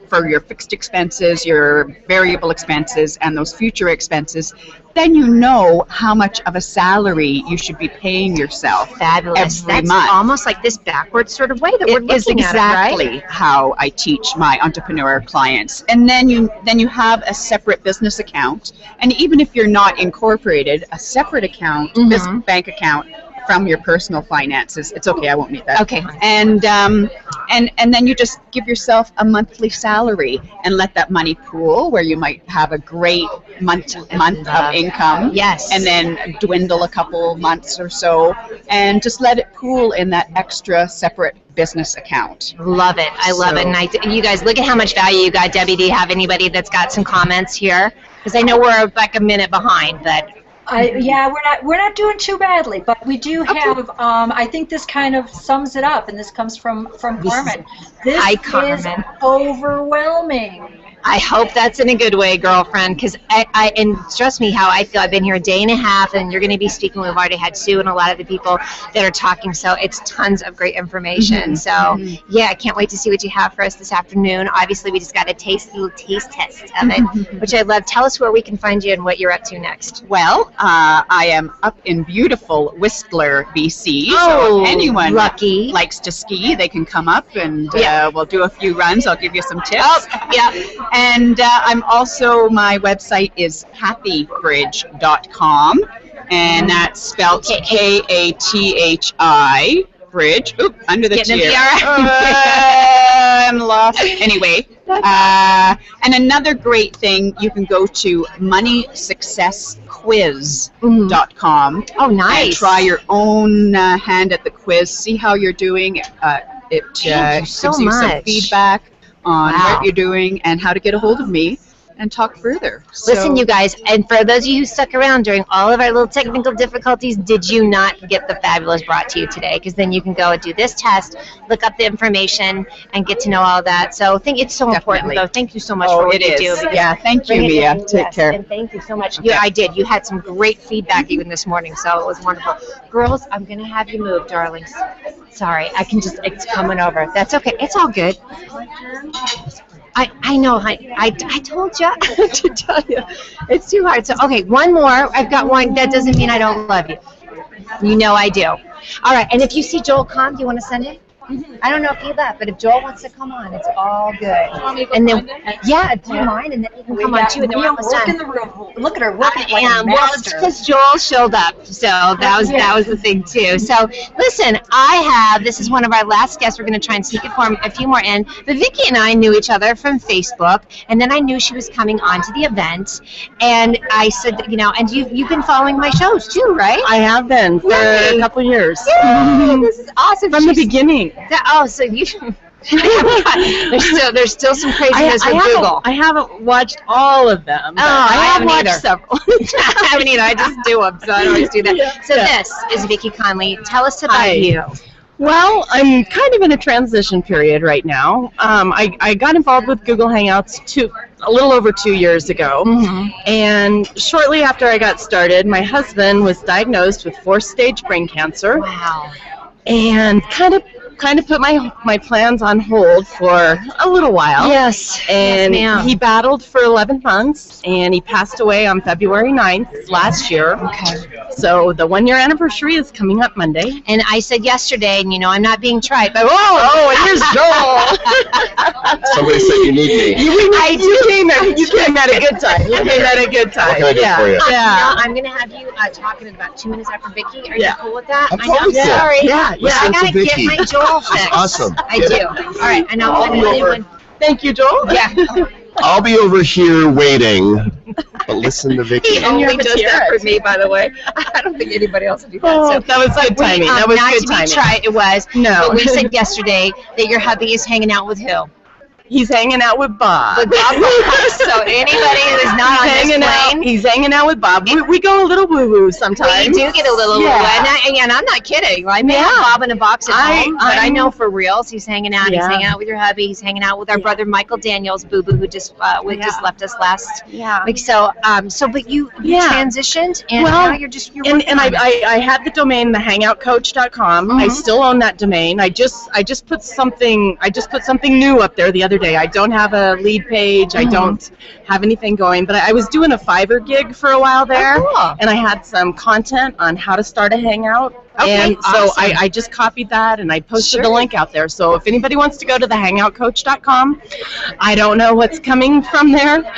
for your fixed expenses, your variable expenses, and those future expenses, then you know how much of a salary you should be paying yourself every That's month. almost like this backwards sort of way that we're looking is exactly at it, right? how I teach my entrepreneur clients. And then you have a separate business account, and even if you're not incorporated, a separate account, this bank account from your personal finances. It's okay, I won't need that. Okay. And then you just give yourself a monthly salary and let that money pool where you might have a great month of income. Yes. And then dwindle a couple months or so and just let it pool in that extra separate business account. Love it. I love it. And you guys, look at how much value you got. Debbie, do you have anybody that's got some comments here? Because I know we're like a minute behind, but yeah, we're not doing too badly, but we do have. I think this kind of sums it up, and this comes from Carmen. This is overwhelming. I hope that's in a good way, girlfriend, because and trust me how I feel. I've been here a day and a half, and you're going to be speaking. We've already had Sue and a lot of the people that are talking, so it's tons of great information. So, yeah, I can't wait to see what you have for us this afternoon. Obviously, we just got a little taste test of it, which I love. Tell us where we can find you and what you're up to next. Well, I am up in beautiful Whistler, BC. Oh, so if anyone lucky likes to ski, they can come up, and we'll do a few runs. I'll give you some tips. And I'm also, my website is kathybridge.com, and that's spelled K-A-T-H-I, bridge, under the tier. I'm lost. Anyway, and another great thing, you can go to moneysuccessquiz.com. Oh, nice. And try your own hand at the quiz, see how you're doing. It gives you some feedback on what you're doing and how to get a hold of me and talk further. Listen, you guys, and for those of you who stuck around during all of our little technical difficulties, did you not get the fabulous brought to you today? Because then you can go and do this test, look up the information, and get to know all that. So I think it's so important, though. Thank you so much for what you do. Yeah, thank you, Mia. Take care. And thank you so much. Yeah, I did. You had some great feedback even this morning, so it was wonderful. Girls, I'm going to have you move, darlings. Sorry, it's coming over. That's okay. It's all good. I know, I told you to tell you. It's too hard. So, okay, one more. I've got one. That doesn't mean I don't love you. You know I do. All right, and if you see Joel come, do you want to send it? I don't know if he left, but if Joel wants to come on, it's all good. And then, do you mind? And then you can come on too. And then work in the room. Look at her working like a master. Well, it's because Joel showed up, so that was the thing too. So listen, this is one of our last guests. We're going to try and sneak it for a few more in. But Vicki and I knew each other from Facebook, and then I knew she was coming on to the event, and I said, and you've been following my shows too, right? I have been for a couple years. Yay, this is awesome. From the beginning. So you there's still some craziness with Google. I haven't watched all of them. Oh, I haven't watched either. several. I haven't either. I just do them, so I don't always do that. Yeah. So this is Vicki Conley. Tell us about Hi. you. Well, I'm kind of in a transition period right now. I got involved with Google Hangouts a little over 2 years ago, and shortly after I got started, my husband was diagnosed with 4th-stage brain cancer. Wow. And kind of put my plans on hold for a little while. Yes. And yes, ma'am. he battled for 11 months, and he passed away on February 9th last year. Okay. So the 1-year anniversary is coming up Monday. And I said yesterday, and I'm not being trite, but Oh, and here's Joel. Somebody said you need me. You came at a good time. You came at a good time. What can I do for you? Yeah. I'm going to have you talking in about 2 minutes after Vicki. Are Yeah. you cool with that? I'm I know, fine with that. sorry. Yeah. Listen I got to to get Vicki. my Joel fixed. Awesome. I do. All right. And I'll be over. Thank you, Joel. Yeah. I'll be over here waiting, but listen to Vicki. He only does that Jared. for me, by the way. I don't think anybody else would do that. Oh, So. that was good timing. That was not good to be timing. trite, it was. No. But we said yesterday that your hubby is hanging out with who? He's hanging out with Bob. With Bob. So anybody who's not on this plane. He's hanging out with Bob. We go a little woo-woo sometimes. We do get a little and I'm not kidding. I may have Bob in a box at home, but I know for reals he's hanging out. He's hanging out with your hubby. He's hanging out with our brother Michael Daniels, Boo Boo, who just just left us last week. So but you transitioned and now you're and I had the domain thehangoutcoach.com. I still own that domain. I just put something new up there the other day. I don't have a lead page. I don't have anything going, but I was doing a Fiverr gig for a while there, and I had some content on how to start a Hangout. Okay, and so awesome. I just copied that and I posted the link out there. So if anybody wants to go to thehangoutcoach.com, I don't know what's coming from there.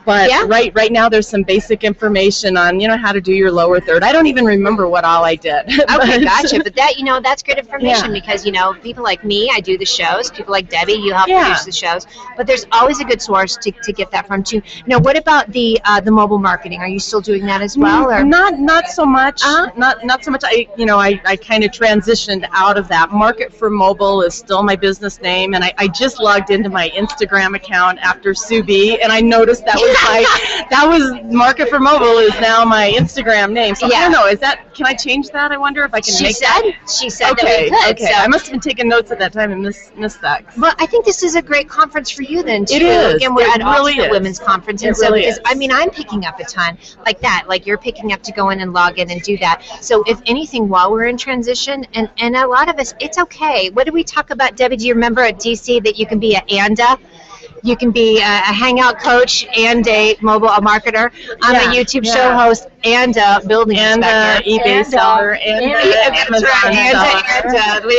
But right now there's some basic information on how to do your lower third. I don't even remember what all I did. Okay, gotcha. But that that's good information because people like me, I do the shows. People like Debbie, you help produce the shows. But there's always a good source to get that from too. Now, what about the mobile marketing? Are you still doing that as well? Or not so much. Not so much. I kind of transitioned out of that. Market for Mobile is still my business name, and I just logged into my Instagram account after Sue B, and I noticed that was Market for Mobile is now my Instagram name. So I don't know. Can I change that? I wonder if I can make that. She said that we could. Okay. So. I must have been taking notes at that time and missed that. Well, I think this is a great conference for you then too. It is. Again, we're at really Ultimate Women's Conference, and is. I'm picking up a ton like that. Like you're picking up to go in and log in and do that. So if anything, while we're in transition, and a lot of us, it's okay. What did we talk about, Debbie? Do you remember at DC that you can be an ANDA? You can be a Hangout coach and a marketer. I'm a YouTube show host and a building inspector. eBay seller and Amazon seller.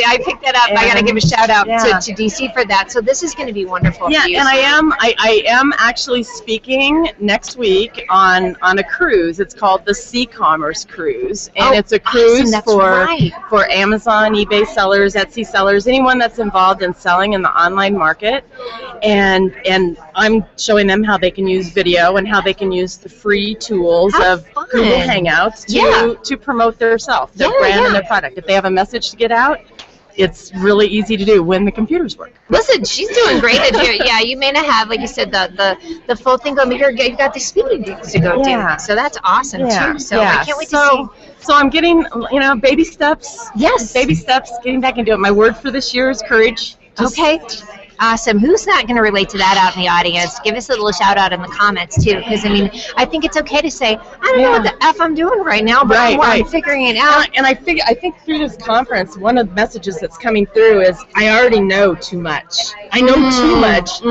I picked that up. I got to give a shout out to DC for that. So this is going to be wonderful. Yeah, for you. and I am actually speaking next week on a cruise. It's called the Sea Commerce Cruise, and it's a cruise for Amazon, eBay sellers, Etsy sellers, anyone that's involved in selling in the online market, and I'm showing them how they can use video and how they can use the free tools of Google Hangouts to promote their brand and their product. If they have a message to get out, it's really easy to do when the computers work. Listen, she's doing great at here. Yeah, you may not have, like you said, the full thing going, but you got the speaking gigs to go do. So that's awesome too. So I can't wait to see. So I'm getting, baby steps. Yes. Baby steps, getting back into it. My word for this year is courage. Okay. Awesome. Who's not going to relate to that out in the audience? Give us a little shout out in the comments too, because I think it's okay to say, I don't know what the F I'm doing right now, but I'm figuring it out. And I think through this conference, one of the messages that's coming through is I already know too much. I know too much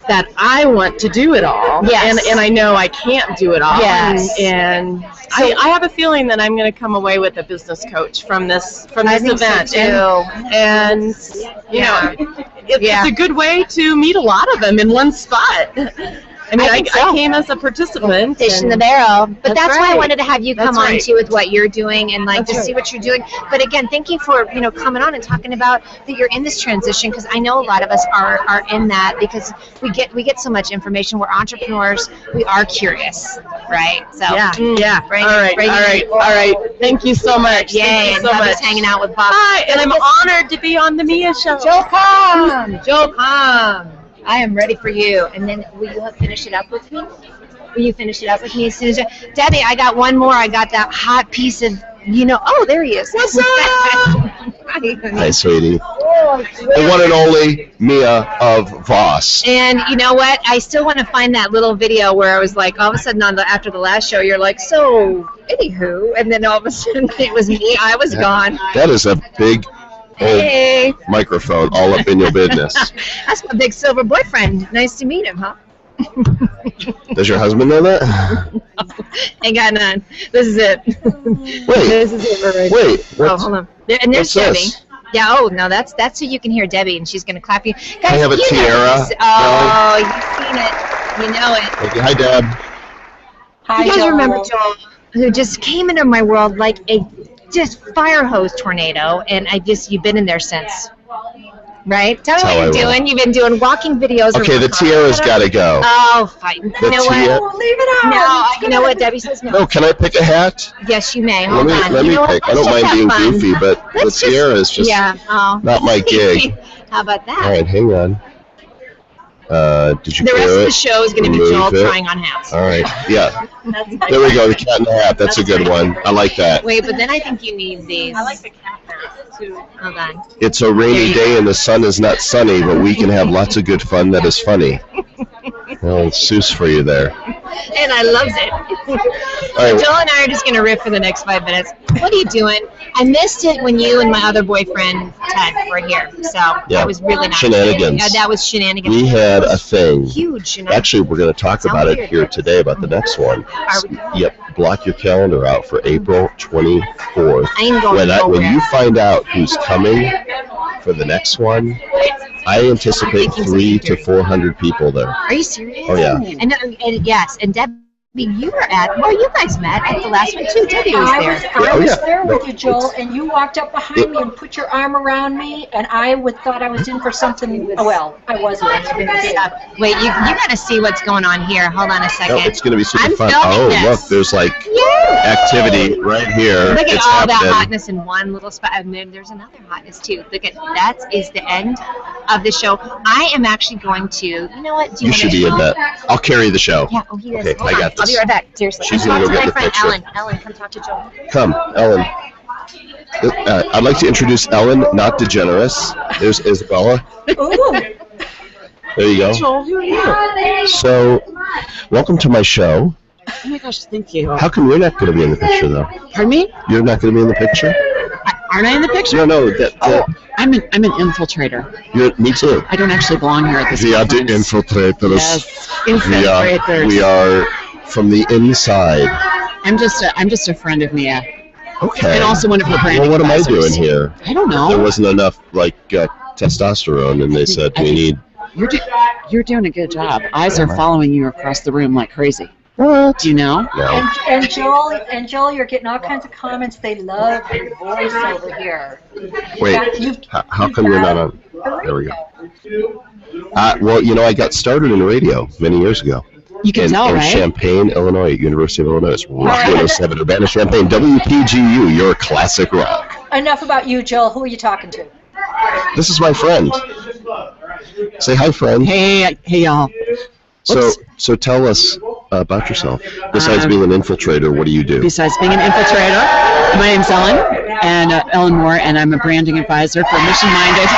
that I want to do it all. Yes. And I know I can't do it all. Yes. And I have a feeling that I'm going to come away with a business coach from this event. So and it's a good way to meet a lot of them in one spot. I came as a participant. Fish in the barrel. But that's why I wanted to have you come on too with what you're doing and see what you're doing. But again, thank you for coming on and talking about that you're in this transition, because I know a lot of us are in that because we get so much information. We're entrepreneurs. We are curious. right? So Yeah. Bring All right. it. All right. Thank you so much. Yay, Thank you and so Bubba's much. hanging out with Bob. Hi, and I'm honored to be on the Mia Show. Joe, come. Joe, come. I am ready for you. And then will you finish it up with me? Will you finish it up with me as soon as Debbie, I got one more. I got that hot piece of, oh, there he is. What's up? Hi, sweetie. The one and only Mia of Voss. And you know what? I still want to find that little video where I was like, all of a sudden after the last show, you're like, so, anywho. And then all of a sudden it was me. I was gone. That is a big old microphone all up in your business. That's my big silver boyfriend. Nice to meet him, huh? Does your husband know that? Ain't got none. This is it. This is it right. Wait. Oh, hold on. And there's what's Debbie. this? Yeah. Oh no, that's so you can hear Debbie, and she's gonna clap you. Guys, I have a tiara. Oh, you've seen it. You know it. Okay, hi, Deb. Hi, You guys Joel. remember Joel, who just came into my world like a just fire hose tornado, and you've been in there since. Right? Tell me what you're doing. You've been doing walking videos. Okay, the tiara's got to go. Oh, fine. You know what? Leave it out. No, you know what? Debbie says no. No, can I pick a hat? Yes, you may. Hold on. Let me You know pick. what? I don't Let's mind just being have fun. goofy, but the tiara is just not my gig. How about that? All right, hang on. Did you The rest clear of the it? show is going to be Remove Joel it. trying on hats. All right, yeah. There we go, the cat in the hat. That's a good one. I like that. Wait, but then I think you need these. I like the cat mask too. Hold on. It's a rainy day and the sun is not sunny, but we can have lots of good fun that is funny. Well, Seuss for you there. And I loves it. right. Joel and I are just going to riff for the next 5 minutes. What are you doing? I missed it when you and my other boyfriend, Ted, were here. So Yeah. that was really nice. Shenanigans. Yeah, that was shenanigans. We had a thing. Huge shenanigans. Actually, we're going to talk Sounds about it weird. here today about the next one. Are we? Yep, block your calendar out for April 24th. I ain't going When nowhere. you find out who's coming for the next one, I anticipate 300 to 400 people there. Are you serious? Oh, yeah. And yes, and Debbie, you were you guys met at the last one too. Debbie was there. I was there with you, Joel, and you walked up behind me and put your arm around me, and I thought I was in for something. Well, I wasn't. Wait, you got to see what's going on here. Hold on a second. No, it's going to be super I'm fun. filming Oh, this. look, there's like activity right here. Look at it's all happening. that hotness in one little spot, and then there's another hotness too. Look at that is the end of the show. I am actually going to. You know what? Do You want should to be in show? that. I'll carry the show. Yeah. Oh, he is. Okay, Hold I on. got this. I'll be right back. Seriously. She's Talk gonna go to get my the friend picture. Ellen. Ellen, come talk to Joel. Come, Ellen. I'd like to introduce Ellen, not DeGeneres. There's Isabella. There you go. Joel, who are you? So, welcome to my show. Oh my gosh, thank you. How come you're not going to be in the picture, though? Pardon me? You're not going to be in the picture? Aren't I in the picture? No. I'm an infiltrator. Me too. I don't actually belong here at this We are the conference. infiltrators. Yes, infiltrators. We are from the inside. I'm just a friend of Mia. Okay. And also one of her brand Well, what am I ambassadors. doing here? I don't know. There wasn't enough testosterone, and they said we need. You're doing a good job. Eyes are Am I? following you across the room like crazy. What? Do you know? No. And Joel, you're getting all kinds of comments. They love your voice over here. Wait. How come you're not on? There we go. Well, I got started in radio many years ago. You can tell, in right? Champaign, Illinois, at University of Illinois. Rock 107, Urbana-Champaign, WPGU, your classic rock. Enough about you, Joel. Who are you talking to? This is my friend. Say hi, friend. Hey, y'all. So tell us about yourself. Besides being an infiltrator, what do you do? Besides being an infiltrator, my name's Ellen Moore, and I'm a branding advisor for mission-minded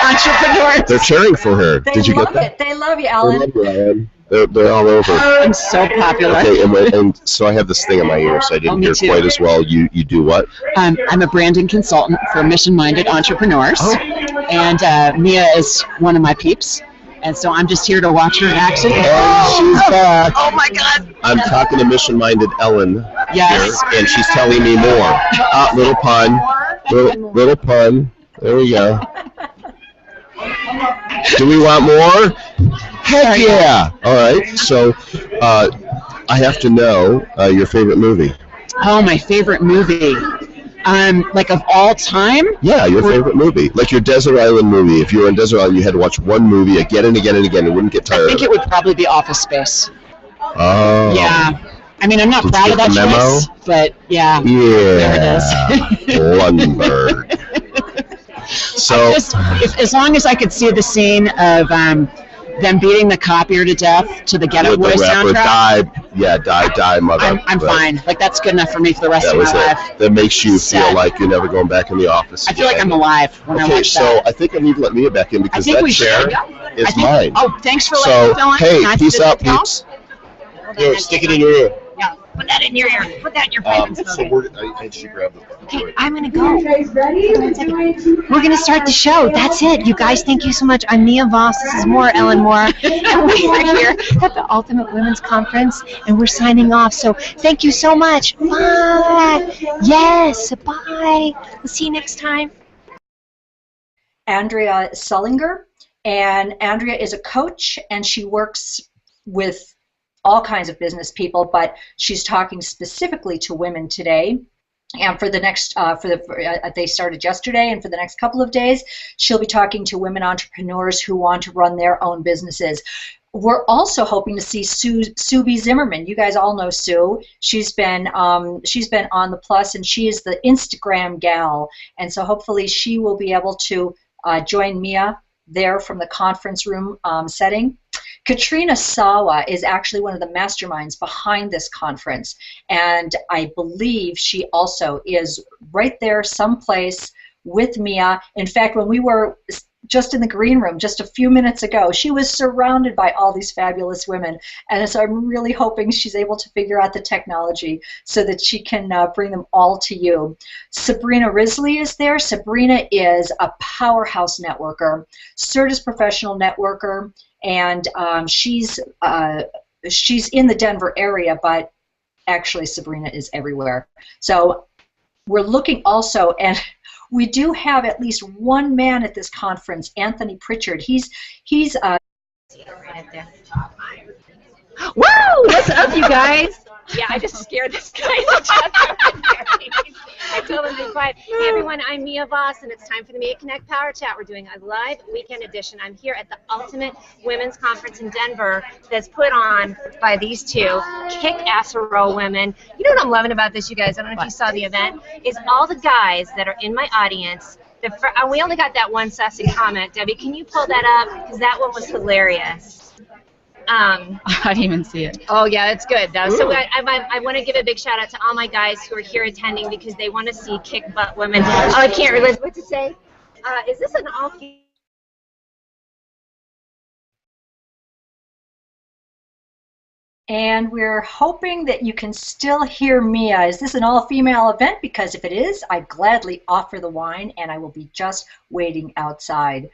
entrepreneurs. They're cheering for her. Did you get that? They love you, They Ellen. love you, Ellen. They're all over. I'm so popular. Okay, and so I have this thing in my ear, so I didn't me hear too. quite as well. You do what? I'm a branding consultant for mission-minded entrepreneurs, and Mia is one of my peeps, and so I'm just here to watch her in action. She's back. Oh my God! I'm talking to mission-minded Ellen Yes. here, and she's telling me more. Little pun. Little pun. There we go. Do we want more? Heck yeah! All right, so I have to know your favorite movie. Oh, my favorite movie. Like of all time? Yeah, your favorite movie. Like your Desert Island movie. If you were on Desert Island, you had to watch one movie again and again and again and wouldn't get I tired think of it would probably be Office Space. Oh. Yeah. I mean, I'm not Did you proud get of that the memo? choice, but yeah. Yeah. There it is. Lundberg. So, as long as I could see the scene of them beating the copier to death to the Get Up with Boys the rapper soundtrack, die, mother. I'm fine. Like, that's good enough for me for the rest of my life. That makes you feel like you're never going back in the office. I feel like I'm alive when I watch that. Okay, so I think I need to let Mia back in because that chair is mine. Oh, thanks for letting me fill in. Hey, Can I peace sit out, at the top? peeps. Here, stick it in your ear. Yeah, put that in your ear. Put that in your pipe and smoke So it. I should grab the. Okay, I'm gonna go. We're gonna start the show. That's it, you guys. Thank you so much. I'm Mia Voss. This is More Ellen Moore, and we are here at the Ultimate Women's Conference, and we're signing off. So thank you so much. Bye. Yes. Bye. We'll see you next time. Andrea Sullinger, and Andrea is a coach, and she works with all kinds of business people, but she's talking specifically to women today. And for the next, they started yesterday, and for the next couple of days, she'll be talking to women entrepreneurs who want to run their own businesses. We're also hoping to see Sue B. Zimmerman. You guys all know Sue. She's been on the Plus, and she is the Instagram gal. And so hopefully she will be able to join Mia there from the conference room setting. Katrina Sawa is actually one of the masterminds behind this conference, and I believe she also is right there someplace with Mia. In fact, when we were just in the green room just a few minutes ago, she was surrounded by all these fabulous women, and so I'm really hoping she's able to figure out the technology so that she can bring them all to you. Sabrina Risley is there. Sabrina is a powerhouse networker, Certis professional networker, and she's in the Denver area, but actually Sabrina is everywhere. So we're looking also, and we do have at least one man at this conference, Anthony Pritchard. He's Woo! What's up, you guys? Yeah, I just scared this guy to death. I told him to be quiet. Hey, everyone, I'm Mia Voss, and it's time for the Mia Connect Power Chat. We're doing a live weekend edition. I'm here at the Ultimate Women's Conference in Denver that's put on by these two kick-ass-roll women. You know what I'm loving about this, you guys? I don't know if you saw the event. Is all the guys that are in my audience. We only got that one sassy comment. Debbie, can you pull that up? Because that one was hilarious. I didn't even see it. Oh, yeah, it's good, though. So I want to give a big shout-out to all my guys who are here attending because they want to see kick-butt women. Oh, I can't realize what to say. Is this an all And we're hoping that you can still hear Mia. Is this an all-female event? Because if it is, I gladly offer the wine, and I will be just waiting outside.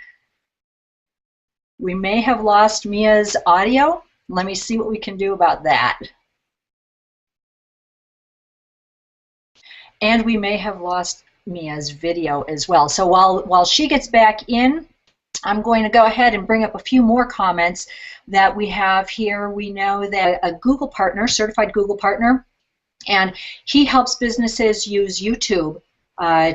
We may have lost Mia's audio. Let me see what we can do about that. And we may have lost Mia's video as well. So while she gets back in, I'm going to go ahead and bring up a few more comments that we have here. We know that a Google partner, certified Google partner, and he helps businesses use YouTube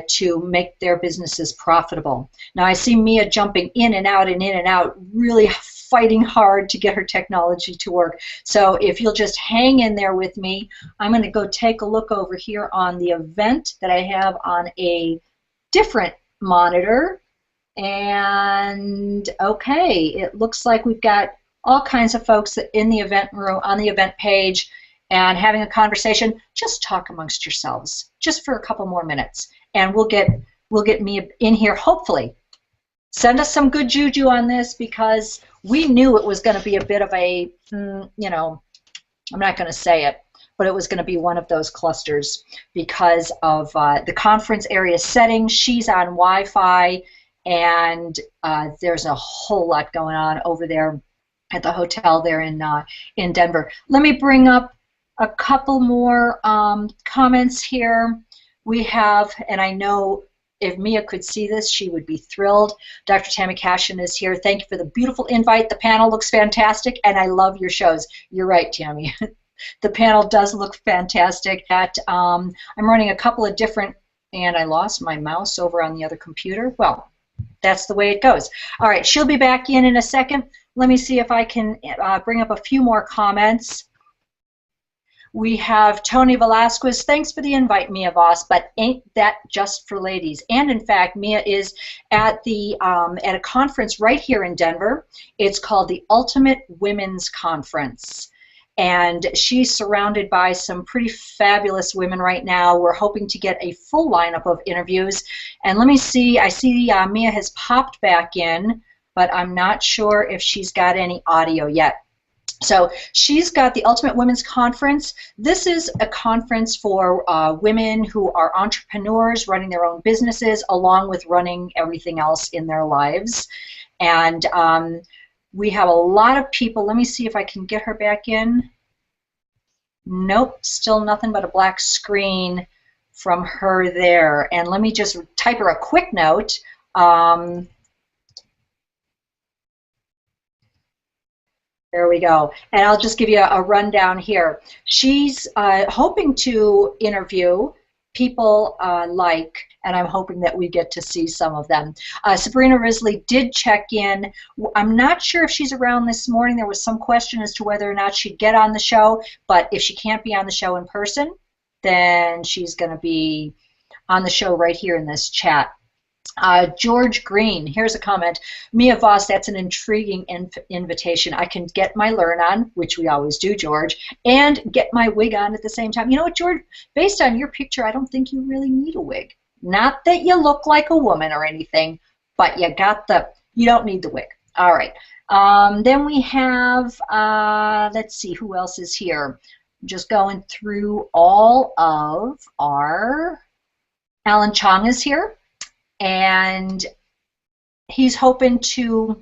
to make their businesses profitable. Now I see Mia jumping in and out, really fighting hard to get her technology to work. So if you'll just hang in there with me, I'm going to go take a look over here on the event that I have on a different monitor. And okay, it looks like we've got all kinds of folks in the event room, on the event page, and having a conversation. Just talk amongst yourselves, just for a couple more minutes, and we'll get Mia in here. Hopefully, send us some good juju on this, because we knew it was going to be a bit of a, you know, I'm not going to say it, but it was going to be one of those clusters because of the conference area setting. She's on Wi-Fi, and there's a whole lot going on over there at the hotel there in Denver. Let me bring up a couple more comments here. We have, and I know if Mia could see this, she would be thrilled. Dr. Tammy Cashin is here. Thank you for the beautiful invite. The panel looks fantastic, and I love your shows. You're right, Tammy. The panel does look fantastic. I'm running a couple of different, and I lost my mouse over on the other computer. Well, that's the way it goes. All right, she'll be back in a second. Let me see if I can bring up a few more comments. We have Tony Velasquez. Thanks for the invite, Mia Voss, but ain't that just for ladies? And in fact, Mia is at the at a conference right here in Denver. It's called the Ultimate Women's Conference. And she's surrounded by some pretty fabulous women right now. We're hoping to get a full lineup of interviews. And let me see, I see Mia has popped back in, but I'm not sure if she's got any audio yet. So she's got the Ultimate Women's Conference. This is a conference for women who are entrepreneurs running their own businesses along with running everything else in their lives. And we have a lot of people. Let me see if I can get her back in. Nope, still nothing but a black screen from her there. And let me just type her a quick note. There we go. And I'll just give you a rundown here. She's hoping to interview people like, and I'm hoping that we get to see some of them. Sabrina Risley did check in. I'm not sure if she's around this morning. There was some question as to whether or not she'd get on the show, but if she can't be on the show in person, then she's going to be on the show right here in this chat. George Green, here's a comment. Mia Voss, that's an intriguing invitation. I can get my learn on, which we always do, George, and get my wig on at the same time. You know what, George? Based on your picture, I don't think you really need a wig. Not that you look like a woman or anything, but you don't need the wig. All right. Then we have, let's see, who else is here? I'm just going through all of our, Alan Chong is here. And he's hoping to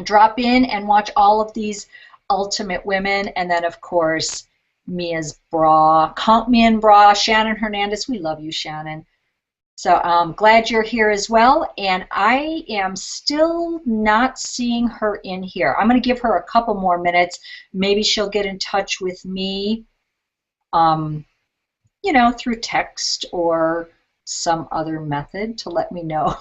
drop in and watch all of these Ultimate Women. And then, of course, Mia's bra. Count me in bra. Shannon Hernandez. We love you, Shannon. So I'm glad you're here as well. And I am still not seeing her in here. I'm going to give her a couple more minutes. Maybe she'll get in touch with me, you know, through text or some other method to let me know